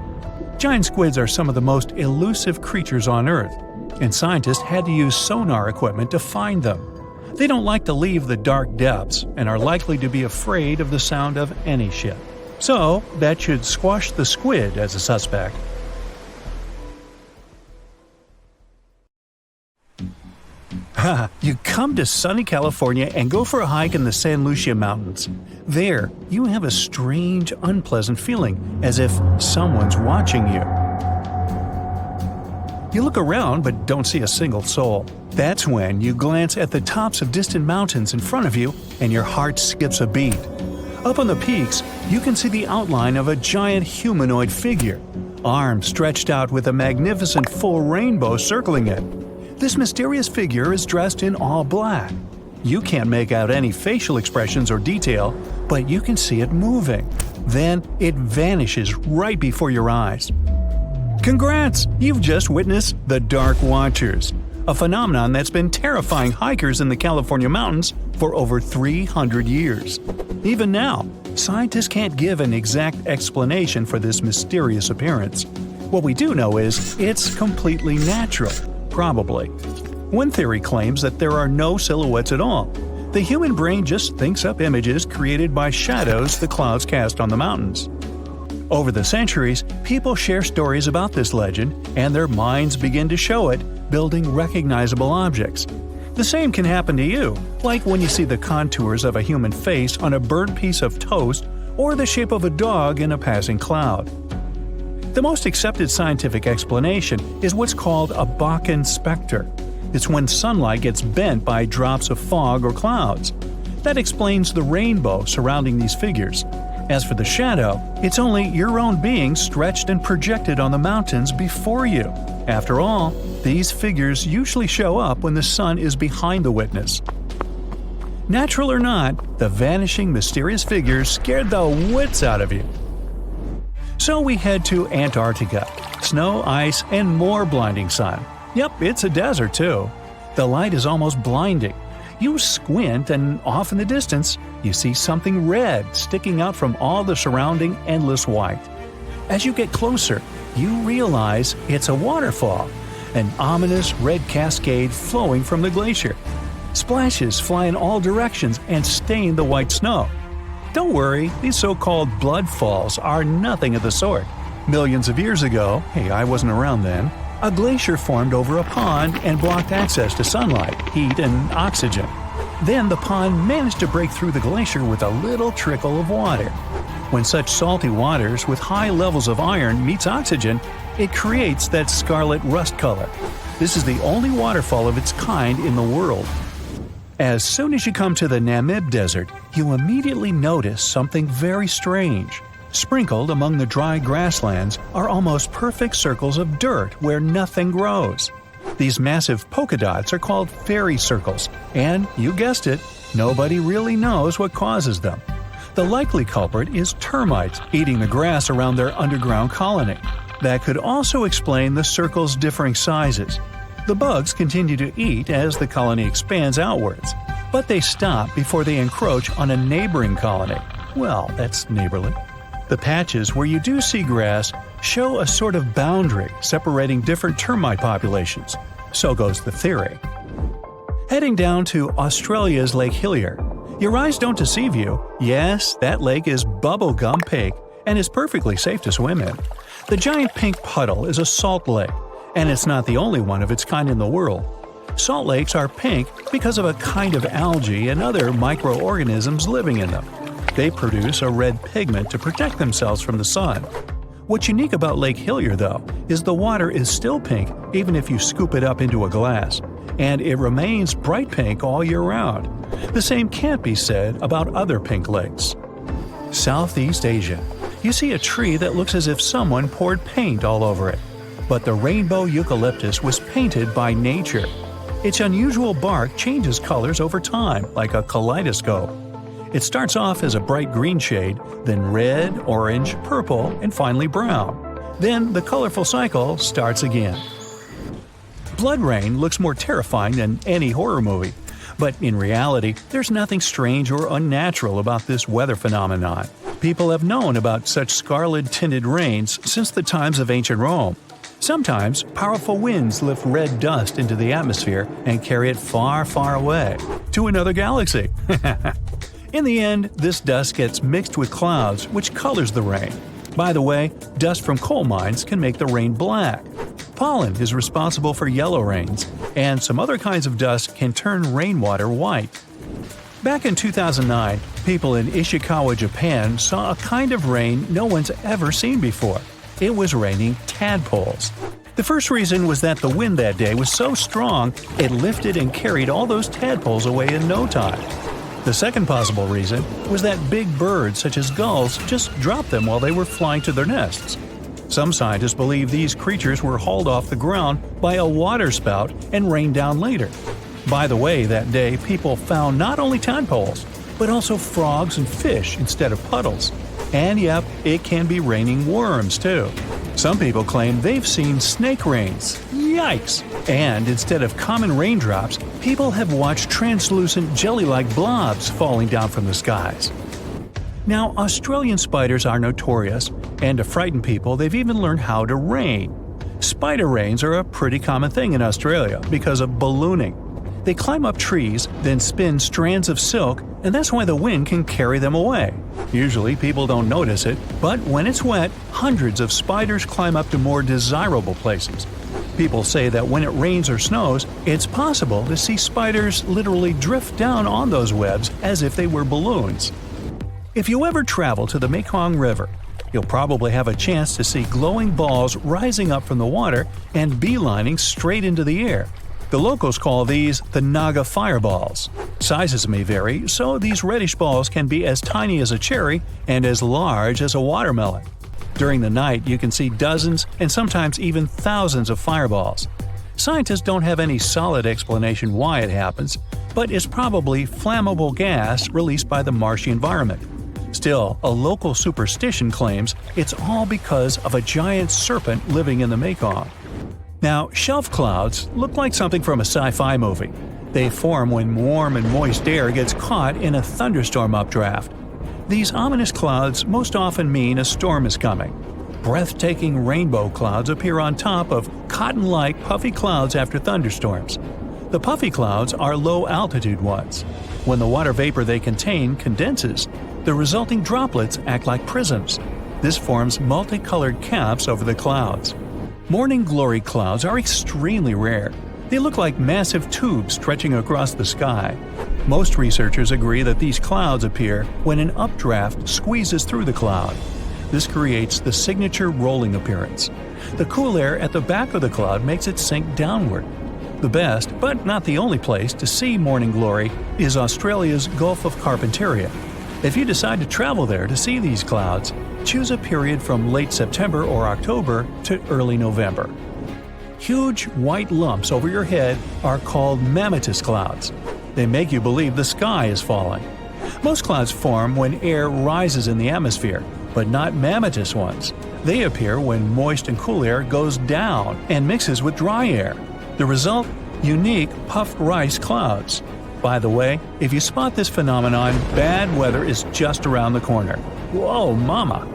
Giant squids are some of the most elusive creatures on Earth, and scientists had to use sonar equipment to find them. They don't like to leave the dark depths and are likely to be afraid of the sound of any ship. So, that should squash the squid as a suspect. You come to sunny California and go for a hike in the San Lucia Mountains. There, you have a strange, unpleasant feeling, as if someone's watching you. You look around but don't see a single soul. That's when you glance at the tops of distant mountains in front of you and your heart skips a beat. Up on the peaks, you can see the outline of a giant humanoid figure, arms stretched out with a magnificent full rainbow circling it. This mysterious figure is dressed in all black. You can't make out any facial expressions or detail, but you can see it moving. Then it vanishes right before your eyes. Congrats! You've just witnessed the Dark Watchers, a phenomenon that's been terrifying hikers in the California mountains for over 300 years. Even now, scientists can't give an exact explanation for this mysterious appearance. What we do know is it's completely natural. Probably. One theory claims that there are no silhouettes at all. The human brain just thinks up images created by shadows the clouds cast on the mountains. Over the centuries, people share stories about this legend, and their minds begin to show it, building recognizable objects. The same can happen to you, like when you see the contours of a human face on a burnt piece of toast or the shape of a dog in a passing cloud. The most accepted scientific explanation is what's called a Bakken specter. It's when sunlight gets bent by drops of fog or clouds. That explains the rainbow surrounding these figures. As for the shadow, it's only your own being stretched and projected on the mountains before you. After all, these figures usually show up when the sun is behind the witness. Natural or not, the vanishing mysterious figures scared the wits out of you. So we head to Antarctica. Snow, ice, and more blinding sun. Yep, it's a desert too. The light is almost blinding. You squint and off in the distance, you see something red sticking out from all the surrounding endless white. As you get closer, you realize it's a waterfall, an ominous red cascade flowing from the glacier. Splashes fly in all directions and stain the white snow. Don't worry, these so-called blood falls are nothing of the sort. Millions of years ago, hey, I wasn't around then, a glacier formed over a pond and blocked access to sunlight, heat, and oxygen. Then the pond managed to break through the glacier with a little trickle of water. When such salty waters with high levels of iron meets oxygen, it creates that scarlet rust color. This is the only waterfall of its kind in the world. As soon as you come to the Namib Desert, you immediately notice something very strange. Sprinkled among the dry grasslands are almost perfect circles of dirt where nothing grows. These massive polka dots are called fairy circles, and, you guessed it, nobody really knows what causes them. The likely culprit is termites eating the grass around their underground colony. That could also explain the circles' differing sizes. The bugs continue to eat as the colony expands outwards, but they stop before they encroach on a neighboring colony. Well, that's neighborly. The patches where you do see grass show a sort of boundary separating different termite populations. So goes the theory. Heading down to Australia's Lake Hillier. Your eyes don't deceive you. Yes, that lake is bubblegum pink and is perfectly safe to swim in. The giant pink puddle is a salt lake, and it's not the only one of its kind in the world. Salt lakes are pink because of a kind of algae and other microorganisms living in them. They produce a red pigment to protect themselves from the sun. What's unique about Lake Hillier, though, is the water is still pink even if you scoop it up into a glass, and it remains bright pink all year round. The same can't be said about other pink lakes. Southeast Asia. You see a tree that looks as if someone poured paint all over it. But the rainbow eucalyptus was painted by nature. Its unusual bark changes colors over time, like a kaleidoscope. It starts off as a bright green shade, then red, orange, purple, and finally brown. Then the colorful cycle starts again. Blood rain looks more terrifying than any horror movie, but in reality, there's nothing strange or unnatural about this weather phenomenon. People have known about such scarlet-tinted rains since the times of ancient Rome. Sometimes, powerful winds lift red dust into the atmosphere and carry it far, far away, to another galaxy. In the end, this dust gets mixed with clouds, which colors the rain. By the way, dust from coal mines can make the rain black. Pollen is responsible for yellow rains, and some other kinds of dust can turn rainwater white. Back in 2009, people in Ishikawa, Japan saw a kind of rain no one's ever seen before. It was raining tadpoles. The first reason was that the wind that day was so strong it lifted and carried all those tadpoles away in no time. The second possible reason was that big birds such as gulls just dropped them while they were flying to their nests. Some scientists believe these creatures were hauled off the ground by a waterspout and rained down later. By the way, that day people found not only tadpoles, but also frogs and fish instead of puddles. And yep, it can be raining worms too. Some people claim they've seen snake rains. Yikes! And instead of common raindrops, people have watched translucent jelly-like blobs falling down from the skies. Now, Australian spiders are notorious, and to frighten people, they've even learned how to rain. Spider rains are a pretty common thing in Australia because of ballooning. They climb up trees, then spin strands of silk, and that's why the wind can carry them away. Usually people don't notice it, but when it's wet, hundreds of spiders climb up to more desirable places. People say that when it rains or snows, it's possible to see spiders literally drift down on those webs as if they were balloons. If you ever travel to the Mekong River, you'll probably have a chance to see glowing balls rising up from the water and beelining straight into the air. The locals call these the Naga fireballs. Sizes may vary, so these reddish balls can be as tiny as a cherry and as large as a watermelon. During the night, you can see dozens and sometimes even thousands of fireballs. Scientists don't have any solid explanation why it happens, but it's probably flammable gas released by the marshy environment. Still, a local superstition claims it's all because of a giant serpent living in the Mekong. Now, shelf clouds look like something from a sci-fi movie. They form when warm and moist air gets caught in a thunderstorm updraft. These ominous clouds most often mean a storm is coming. Breathtaking rainbow clouds appear on top of cotton-like puffy clouds after thunderstorms. The puffy clouds are low-altitude ones. When the water vapor they contain condenses, the resulting droplets act like prisms. This forms multicolored caps over the clouds. Morning glory clouds are extremely rare. They look like massive tubes stretching across the sky. Most researchers agree that these clouds appear when an updraft squeezes through the cloud. This creates the signature rolling appearance. The cool air at the back of the cloud makes it sink downward. The best, but not the only place to see morning glory is Australia's Gulf of Carpentaria. If you decide to travel there to see these clouds, choose a period from late September or October to early November. Huge white lumps over your head are called mammatus clouds. They make you believe the sky is falling. Most clouds form when air rises in the atmosphere, but not mammatus ones. They appear when moist and cool air goes down and mixes with dry air. The result? Unique puffed rice clouds. By the way, if you spot this phenomenon, bad weather is just around the corner. Whoa, mama!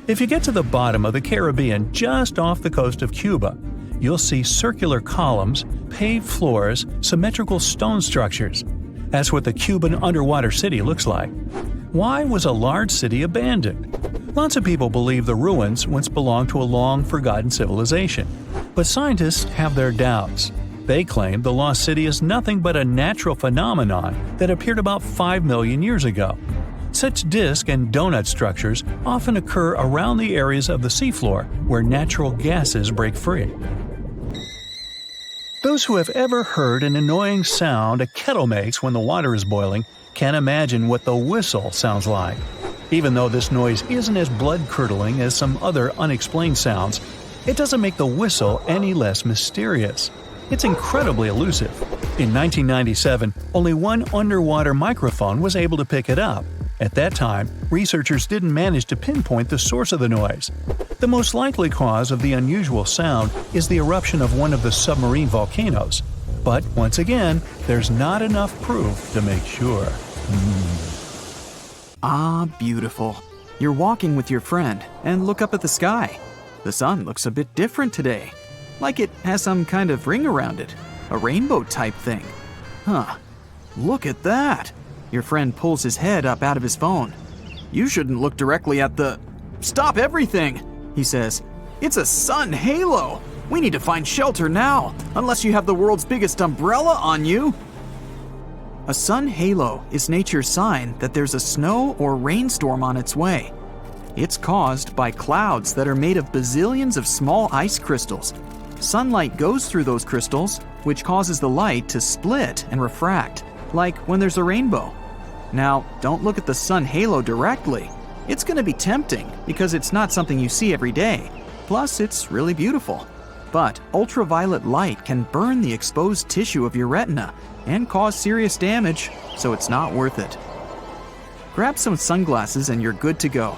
If you get to the bottom of the Caribbean just off the coast of Cuba, you'll see circular columns, paved floors, symmetrical stone structures. That's what the Cuban underwater city looks like. Why was a large city abandoned? Lots of people believe the ruins once belonged to a long-forgotten civilization. But scientists have their doubts. They claim the lost city is nothing but a natural phenomenon that appeared about 5 million years ago. Such disc and donut structures often occur around the areas of the seafloor where natural gases break free. Those who have ever heard an annoying sound a kettle makes when the water is boiling can imagine what the whistle sounds like. Even though this noise isn't as blood-curdling as some other unexplained sounds, it doesn't make the whistle any less mysterious. It's incredibly elusive. In 1997, only one underwater microphone was able to pick it up. At that time, researchers didn't manage to pinpoint the source of the noise. The most likely cause of the unusual sound is the eruption of one of the submarine volcanoes. But once again, there's not enough proof to make sure. Ah, beautiful. You're walking with your friend and look up at the sky. The sun looks a bit different today. Like it has some kind of ring around it. A rainbow type thing. Huh. Look at that. Your friend pulls his head up out of his phone. You shouldn't look directly at the... Stop everything, he says. It's a sun halo. We need to find shelter now, unless you have the world's biggest umbrella on you. A sun halo is nature's sign that there's a snow or rainstorm on its way. It's caused by clouds that are made of bazillions of small ice crystals. Sunlight goes through those crystals, which causes the light to split and refract, like when there's a rainbow. Now, don't look at the sun halo directly. It's going to be tempting because it's not something you see every day. Plus, it's really beautiful. But ultraviolet light can burn the exposed tissue of your retina and cause serious damage, so it's not worth it. Grab some sunglasses and you're good to go.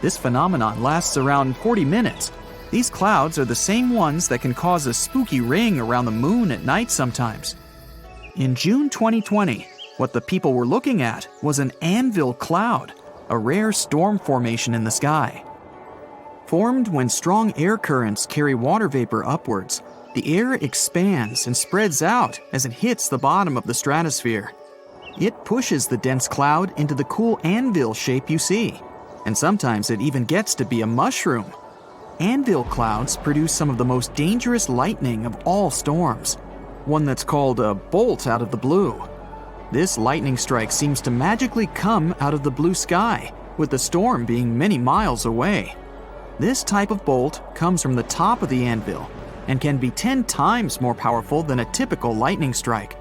This phenomenon lasts around 40 minutes. These clouds are the same ones that can cause a spooky ring around the moon at night sometimes. In June 2020, what the people were looking at was an anvil cloud, a rare storm formation in the sky. Formed when strong air currents carry water vapor upwards, the air expands and spreads out as it hits the bottom of the stratosphere. It pushes the dense cloud into the cool anvil shape you see, and sometimes it even gets to be a mushroom. Anvil clouds produce some of the most dangerous lightning of all storms, one that's called a bolt out of the blue. This lightning strike seems to magically come out of the blue sky, with the storm being many miles away. This type of bolt comes from the top of the anvil and can be 10 times more powerful than a typical lightning strike.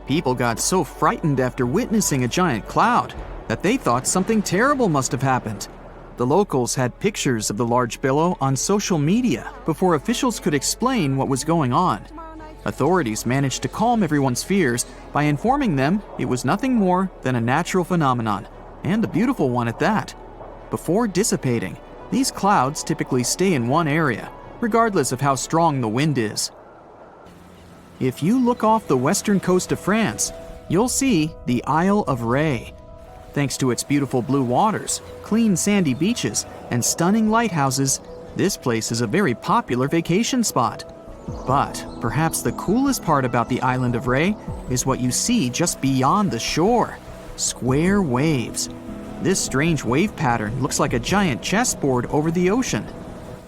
People got so frightened after witnessing a giant cloud that they thought something terrible must have happened. The locals had pictures of the large billow on social media before officials could explain what was going on. Authorities managed to calm everyone's fears by informing them it was nothing more than a natural phenomenon, and a beautiful one at that. Before dissipating, these clouds typically stay in one area, regardless of how strong the wind is. If you look off the western coast of France, you'll see the Isle of Ré. Thanks to its beautiful blue waters, clean sandy beaches, and stunning lighthouses, this place is a very popular vacation spot. But perhaps the coolest part about the island of Ré is what you see just beyond the shore: square waves. This strange wave pattern looks like a giant chessboard over the ocean.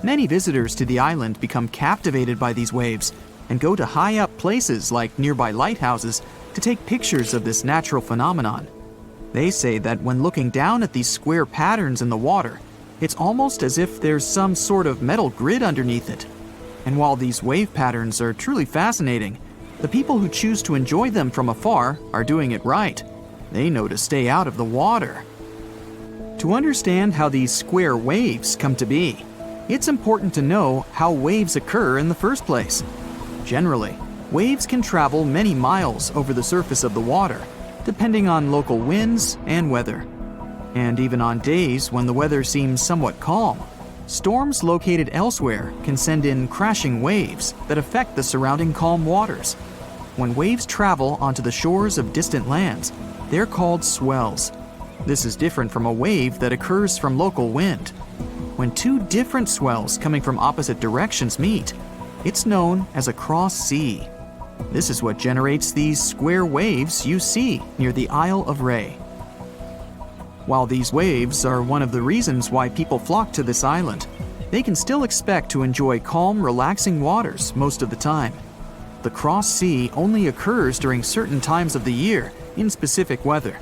Many visitors to the island become captivated by these waves and go to high-up places like nearby lighthouses to take pictures of this natural phenomenon. They say that when looking down at these square patterns in the water, it's almost as if there's some sort of metal grid underneath it. And while these wave patterns are truly fascinating, the people who choose to enjoy them from afar are doing it right. They know to stay out of the water. To understand how these square waves come to be, it's important to know how waves occur in the first place. Generally, waves can travel many miles over the surface of the water, depending on local winds and weather. And even on days when the weather seems somewhat calm, storms located elsewhere can send in crashing waves that affect the surrounding calm waters. When waves travel onto the shores of distant lands, they're called swells. This is different from a wave that occurs from local wind. When two different swells coming from opposite directions meet, it's known as a cross sea. This is what generates these square waves you see near the Isle of Ré. While these waves are one of the reasons why people flock to this island, they can still expect to enjoy calm, relaxing waters most of the time. The cross sea only occurs during certain times of the year in specific weather.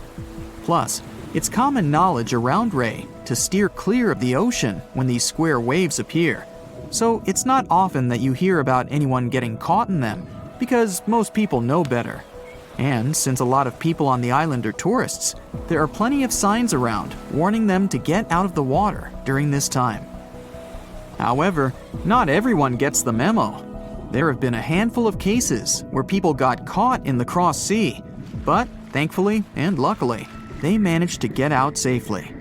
Plus, It's common knowledge around Ray to steer clear of the ocean when these square waves appear. So it's not often that you hear about anyone getting caught in them, because most people know better. And since a lot of people on the island are tourists, there are plenty of signs around warning them to get out of the water during this time. However, not everyone gets the memo. There have been a handful of cases where people got caught in the cross sea, but thankfully and luckily, they managed to get out safely.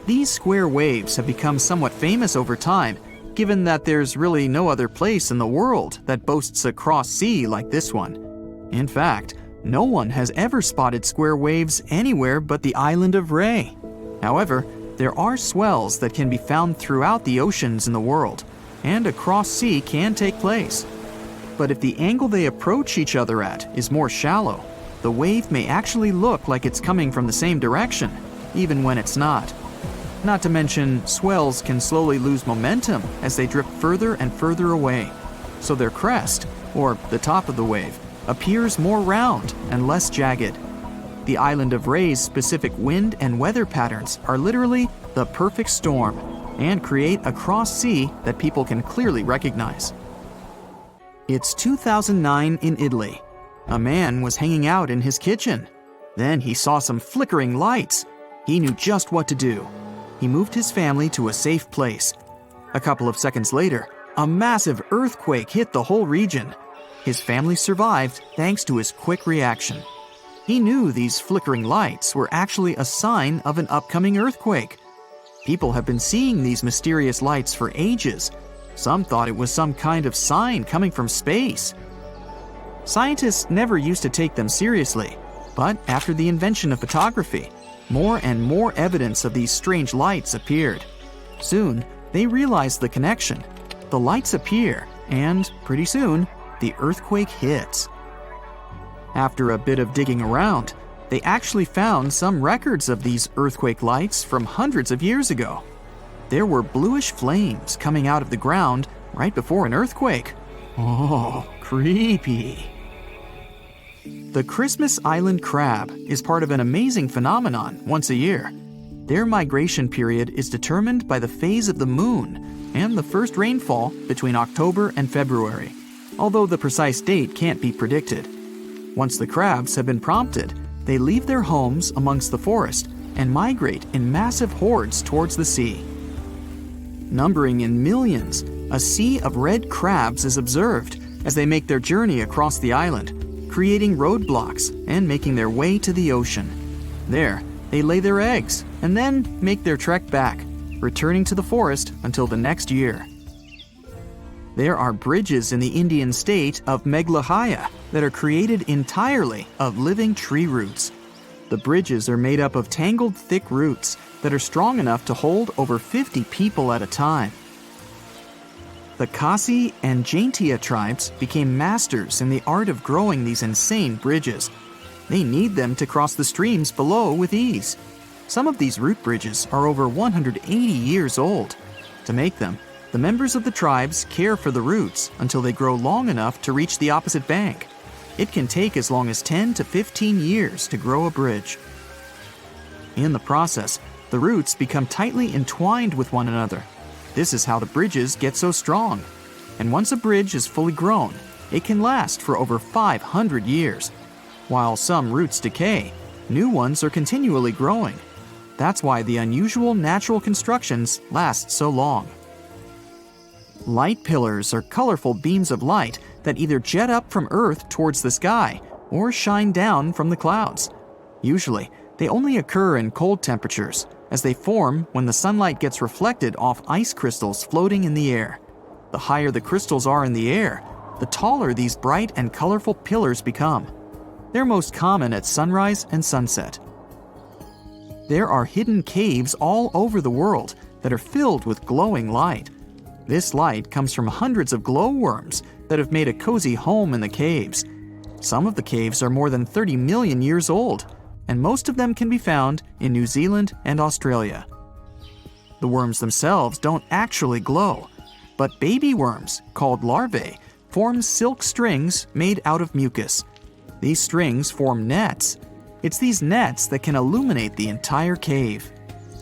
These square waves have become somewhat famous over time, given that there's really no other place in the world that boasts a cross sea like this one. In fact, no one has ever spotted square waves anywhere but the island of Ray. However, there are swells that can be found throughout the oceans in the world, and a cross sea can take place. But if the angle they approach each other at is more shallow, the wave may actually look like it's coming from the same direction, even when it's not. Not to mention, swells can slowly lose momentum as they drift further and further away, so their crest, or the top of the wave, appears more round and less jagged. The island of Ray's specific wind and weather patterns are literally the perfect storm and create a cross sea that people can clearly recognize. It's 2009 in Italy. A man was hanging out in his kitchen. Then he saw some flickering lights. He knew just what to do. He moved his family to a safe place. A couple of seconds later, a massive earthquake hit the whole region. His family survived thanks to his quick reaction. He knew these flickering lights were actually a sign of an upcoming earthquake. People have been seeing these mysterious lights for ages. Some thought it was some kind of sign coming from space. Scientists never used to take them seriously, but after the invention of photography, more and more evidence of these strange lights appeared. Soon, they realized the connection. The lights appear, and pretty soon, the earthquake hits. After a bit of digging around, they actually found some records of these earthquake lights from hundreds of years ago. There were bluish flames coming out of the ground right before an earthquake. Oh, creepy. The Christmas Island crab is part of an amazing phenomenon once a year. Their migration period is determined by the phase of the moon and the first rainfall between October and February, although the precise date can't be predicted. Once the crabs have been prompted, they leave their homes amongst the forest and migrate in massive hordes towards the sea. Numbering in millions, a sea of red crabs is observed as they make their journey across the island, creating roadblocks and making their way to the ocean. There, they lay their eggs and then make their trek back, returning to the forest until the next year. There are bridges in the Indian state of Meghalaya that are created entirely of living tree roots. The bridges are made up of tangled thick roots that are strong enough to hold over 50 people at a time. The Khasi and Jaintia tribes became masters in the art of growing these insane bridges. They need them to cross the streams below with ease. Some of these root bridges are over 180 years old. To make them, the members of the tribes care for the roots until they grow long enough to reach the opposite bank. It can take as long as 10 to 15 years to grow a bridge. In the process, the roots become tightly entwined with one another. This is how the bridges get so strong. And once a bridge is fully grown, it can last for over 500 years. While some roots decay, new ones are continually growing. That's why the unusual natural constructions last so long. Light pillars are colorful beams of light that either jet up from Earth towards the sky or shine down from the clouds. Usually, they only occur in cold temperatures, as they form when the sunlight gets reflected off ice crystals floating in the air. The higher the crystals are in the air, the taller these bright and colorful pillars become. They're most common at sunrise and sunset. There are hidden caves all over the world that are filled with glowing light. This light comes from hundreds of glowworms that have made a cozy home in the caves. Some of the caves are more than 30 million years old, and most of them can be found in New Zealand and Australia. The worms themselves don't actually glow, but baby worms, called larvae, form silk strings made out of mucus. These strings form nets. It's these nets that can illuminate the entire cave.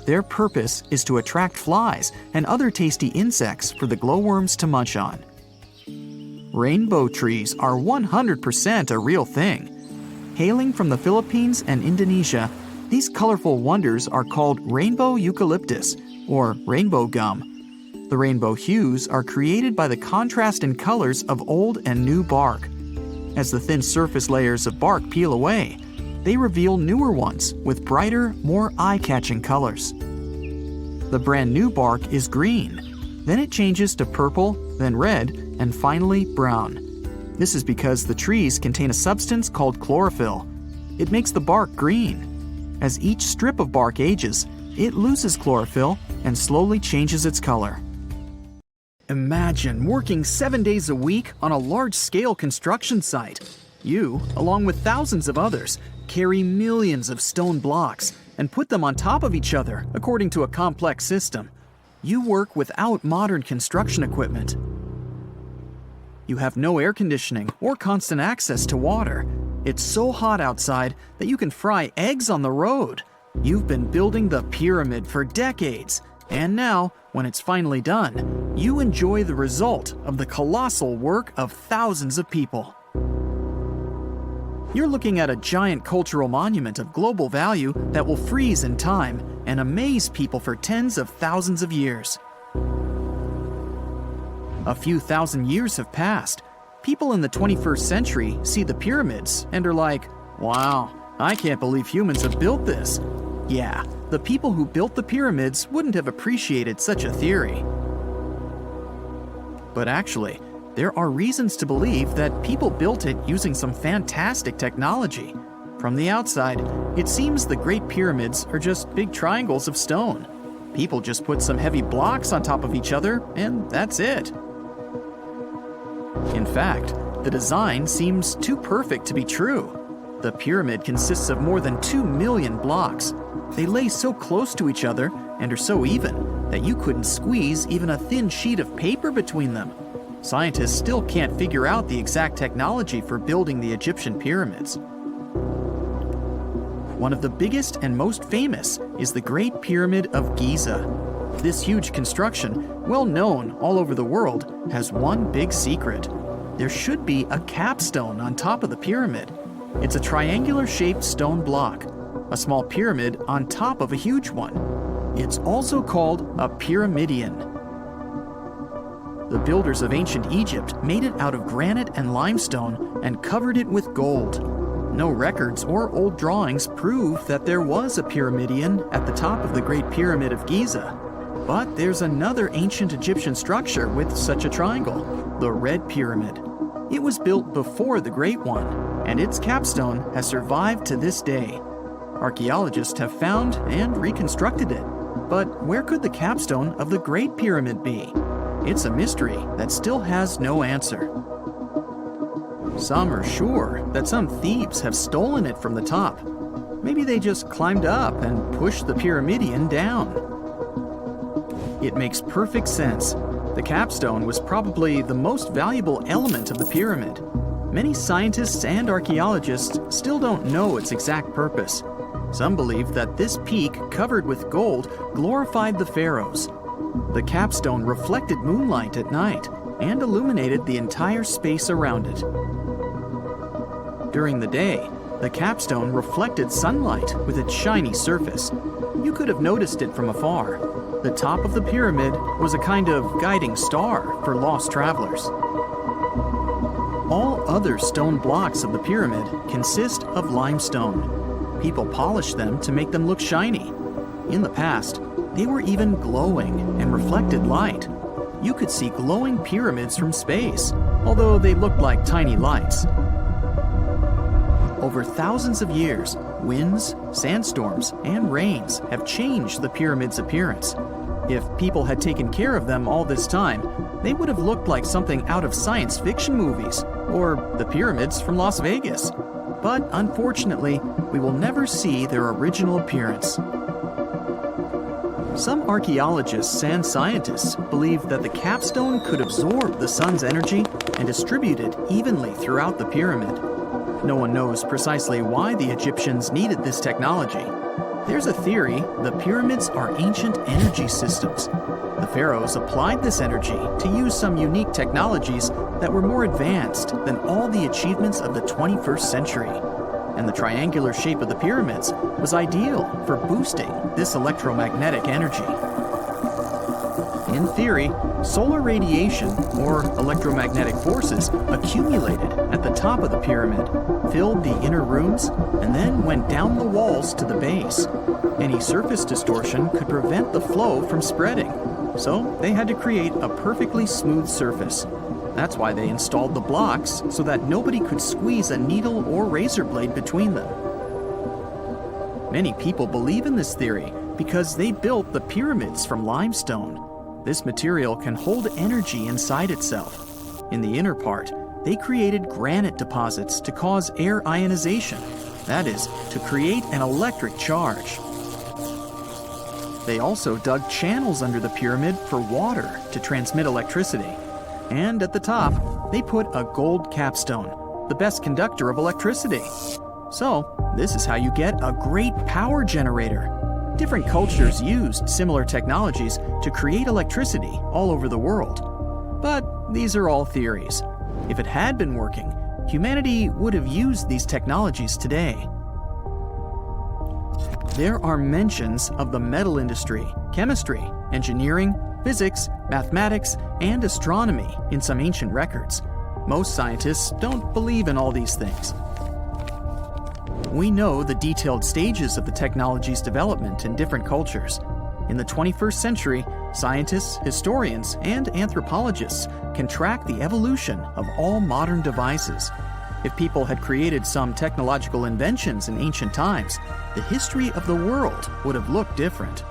Their purpose is to attract flies and other tasty insects for the glowworms to munch on. Rainbow trees are 100% a real thing. Hailing from the Philippines and Indonesia, these colorful wonders are called rainbow eucalyptus, or rainbow gum. The rainbow hues are created by the contrast in colors of old and new bark. As the thin surface layers of bark peel away, they reveal newer ones with brighter, more eye-catching colors. The brand new bark is green. Then it changes to purple, then red, and finally brown. This is because the trees contain a substance called chlorophyll. It makes the bark green. As each strip of bark ages, it loses chlorophyll and slowly changes its color. Imagine working 7 days a week on a large-scale construction site. You, along with thousands of others, carry millions of stone blocks and put them on top of each other according to a complex system. You work without modern construction equipment. You have no air conditioning or constant access to water. It's so hot outside that you can fry eggs on the road. You've been building the pyramid for decades, and now, when it's finally done, you enjoy the result of the colossal work of thousands of people. You're looking at a giant cultural monument of global value that will freeze in time and amaze people for tens of thousands of years. A few thousand years have passed. People in the 21st century see the pyramids and are like, wow, I can't believe humans have built this. Yeah, the people who built the pyramids wouldn't have appreciated such a theory. But actually, there are reasons to believe that people built it using some fantastic technology. From the outside, it seems the Great Pyramids are just big triangles of stone. People just put some heavy blocks on top of each other, and that's it. In fact, the design seems too perfect to be true. The pyramid consists of more than 2 million blocks. They lay so close to each other and are so even that you couldn't squeeze even a thin sheet of paper between them. Scientists still can't figure out the exact technology for building the Egyptian pyramids. One of the biggest and most famous is the Great Pyramid of Giza. This huge construction, well known all over the world, has one big secret. There should be a capstone on top of the pyramid. It's a triangular-shaped stone block, a small pyramid on top of a huge one. It's also called a pyramidion. The builders of ancient Egypt made it out of granite and limestone and covered it with gold. No records or old drawings prove that there was a pyramidion at the top of the Great Pyramid of Giza. But there's another ancient Egyptian structure with such a triangle, the Red Pyramid. It was built before the Great One, and its capstone has survived to this day. Archaeologists have found and reconstructed it. But where could the capstone of the Great Pyramid be? It's a mystery that still has no answer. Some are sure that some thieves have stolen it from the top. Maybe they just climbed up and pushed the pyramidion down. It makes perfect sense. The capstone was probably the most valuable element of the pyramid. Many scientists and archaeologists still don't know its exact purpose. Some believe that this peak covered with gold glorified the pharaohs. The capstone reflected moonlight at night and illuminated the entire space around it. During the day, the capstone reflected sunlight with its shiny surface. You could have noticed it from afar. The top of the pyramid was a kind of guiding star for lost travelers. All other stone blocks of the pyramid consist of limestone. People polish them to make them look shiny. In the past, they were even glowing and reflected light. You could see glowing pyramids from space, although they looked like tiny lights. Over thousands of years, winds, sandstorms, and rains have changed the pyramid's appearance. If people had taken care of them all this time, they would have looked like something out of science fiction movies, or the pyramids from Las Vegas. But unfortunately, we will never see their original appearance. Some archaeologists and scientists believe that the capstone could absorb the sun's energy and distribute it evenly throughout the pyramid. No one knows precisely why the Egyptians needed this technology. There's a theory the pyramids are ancient energy systems. The pharaohs applied this energy to use some unique technologies that were more advanced than all the achievements of the 21st century. And the triangular shape of the pyramids was ideal for boosting this electromagnetic energy. In theory, solar radiation, or electromagnetic forces, accumulated at the top of the pyramid, filled the inner rooms, and then went down the walls to the base. Any surface distortion could prevent the flow from spreading, so they had to create a perfectly smooth surface. That's why they installed the blocks so that nobody could squeeze a needle or razor blade between them. Many people believe in this theory because they built the pyramids from limestone. This material can hold energy inside itself. In the inner part, they created granite deposits to cause air ionization, that is, to create an electric charge. They also dug channels under the pyramid for water to transmit electricity. And at the top, they put a gold capstone, the best conductor of electricity. So, this is how you get a great power generator. Different cultures used similar technologies to create electricity all over the world. But these are all theories. If it had been working, humanity would have used these technologies today. There are mentions of the metal industry, chemistry, engineering, physics, mathematics, and astronomy in some ancient records. Most scientists don't believe in all these things. We know the detailed stages of the technology's development in different cultures. In the 21st century, scientists, historians, and anthropologists can track the evolution of all modern devices. If people had created some technological inventions in ancient times, the history of the world would have looked different.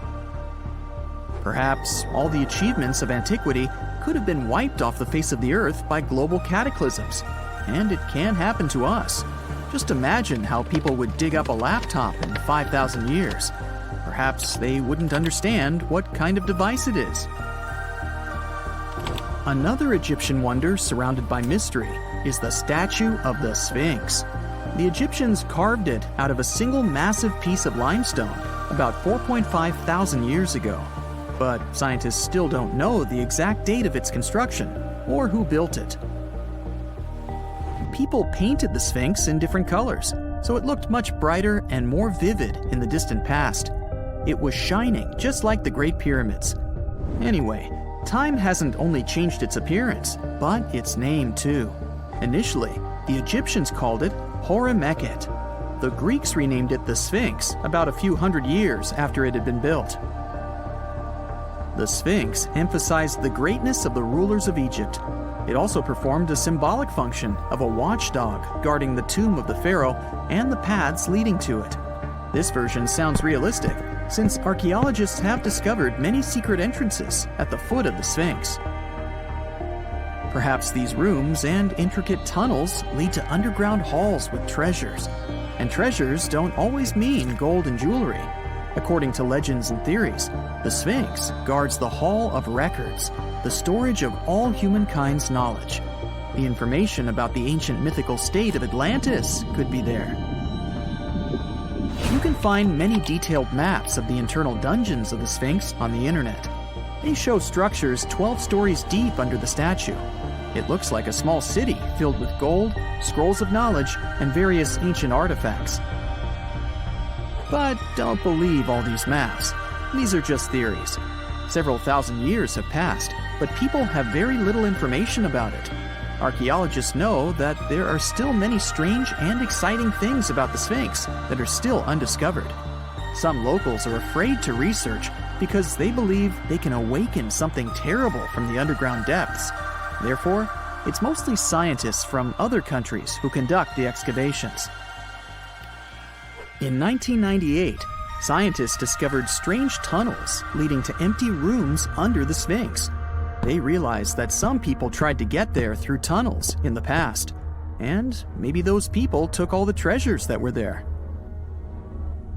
Perhaps all the achievements of antiquity could have been wiped off the face of the earth by global cataclysms, and it can happen to us. Just imagine how people would dig up a laptop in 5,000 years. Perhaps they wouldn't understand what kind of device it is. Another Egyptian wonder surrounded by mystery is the statue of the Sphinx. The Egyptians carved it out of a single massive piece of limestone about 4.5 thousand years ago. But scientists still don't know the exact date of its construction or who built it. People painted the Sphinx in different colors, so it looked much brighter and more vivid in the distant past. It was shining just like the Great Pyramids. Anyway, time hasn't only changed its appearance, but its name too. Initially, the Egyptians called it Hor-Mekhet. The Greeks renamed it the Sphinx about a few hundred years after it had been built. The Sphinx emphasized the greatness of the rulers of Egypt. It also performed a symbolic function of a watchdog guarding the tomb of the pharaoh and the paths leading to it. This version sounds realistic, since archaeologists have discovered many secret entrances at the foot of the Sphinx. Perhaps these rooms and intricate tunnels lead to underground halls with treasures. And treasures don't always mean gold and jewelry. According to legends and theories, the Sphinx guards the Hall of Records, the storage of all humankind's knowledge. The information about the ancient mythical state of Atlantis could be there. You can find many detailed maps of the internal dungeons of the Sphinx on the internet. They show structures 12 stories deep under the statue. It looks like a small city filled with gold, scrolls of knowledge, and various ancient artifacts. But don't believe all these maps. These are just theories. Several thousand years have passed, but people have very little information about it. Archaeologists know that there are still many strange and exciting things about the Sphinx that are still undiscovered. Some locals are afraid to research because they believe they can awaken something terrible from the underground depths. Therefore, it's mostly scientists from other countries who conduct the excavations. In 1998, scientists discovered strange tunnels leading to empty rooms under the Sphinx. They realized that some people tried to get there through tunnels in the past, and maybe those people took all the treasures that were there.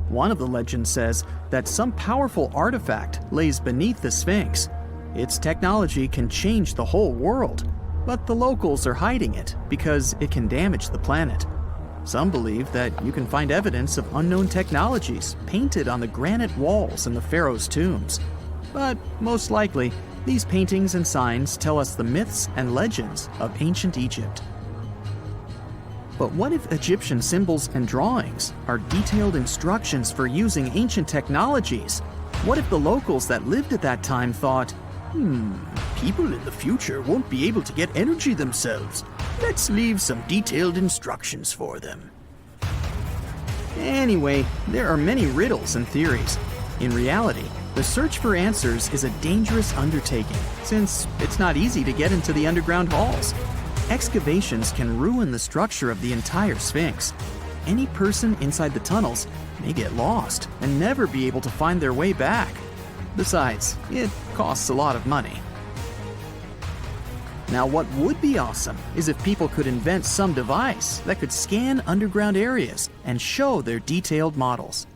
One of the legends says that some powerful artifact lays beneath the Sphinx. Its technology can change the whole world, but the locals are hiding it because it can damage the planet. Some believe that you can find evidence of unknown technologies painted on the granite walls in the pharaohs' tombs. But most likely, these paintings and signs tell us the myths and legends of ancient Egypt. But what if Egyptian symbols and drawings are detailed instructions for using ancient technologies? What if the locals that lived at that time thought, people in the future won't be able to get energy themselves. Let's leave some detailed instructions for them. Anyway, there are many riddles and theories. In reality, the search for answers is a dangerous undertaking, since it's not easy to get into the underground halls. Excavations can ruin the structure of the entire Sphinx. Any person inside the tunnels may get lost and never be able to find their way back. Besides, it costs a lot of money. Now, what would be awesome is if people could invent some device that could scan underground areas and show their detailed models.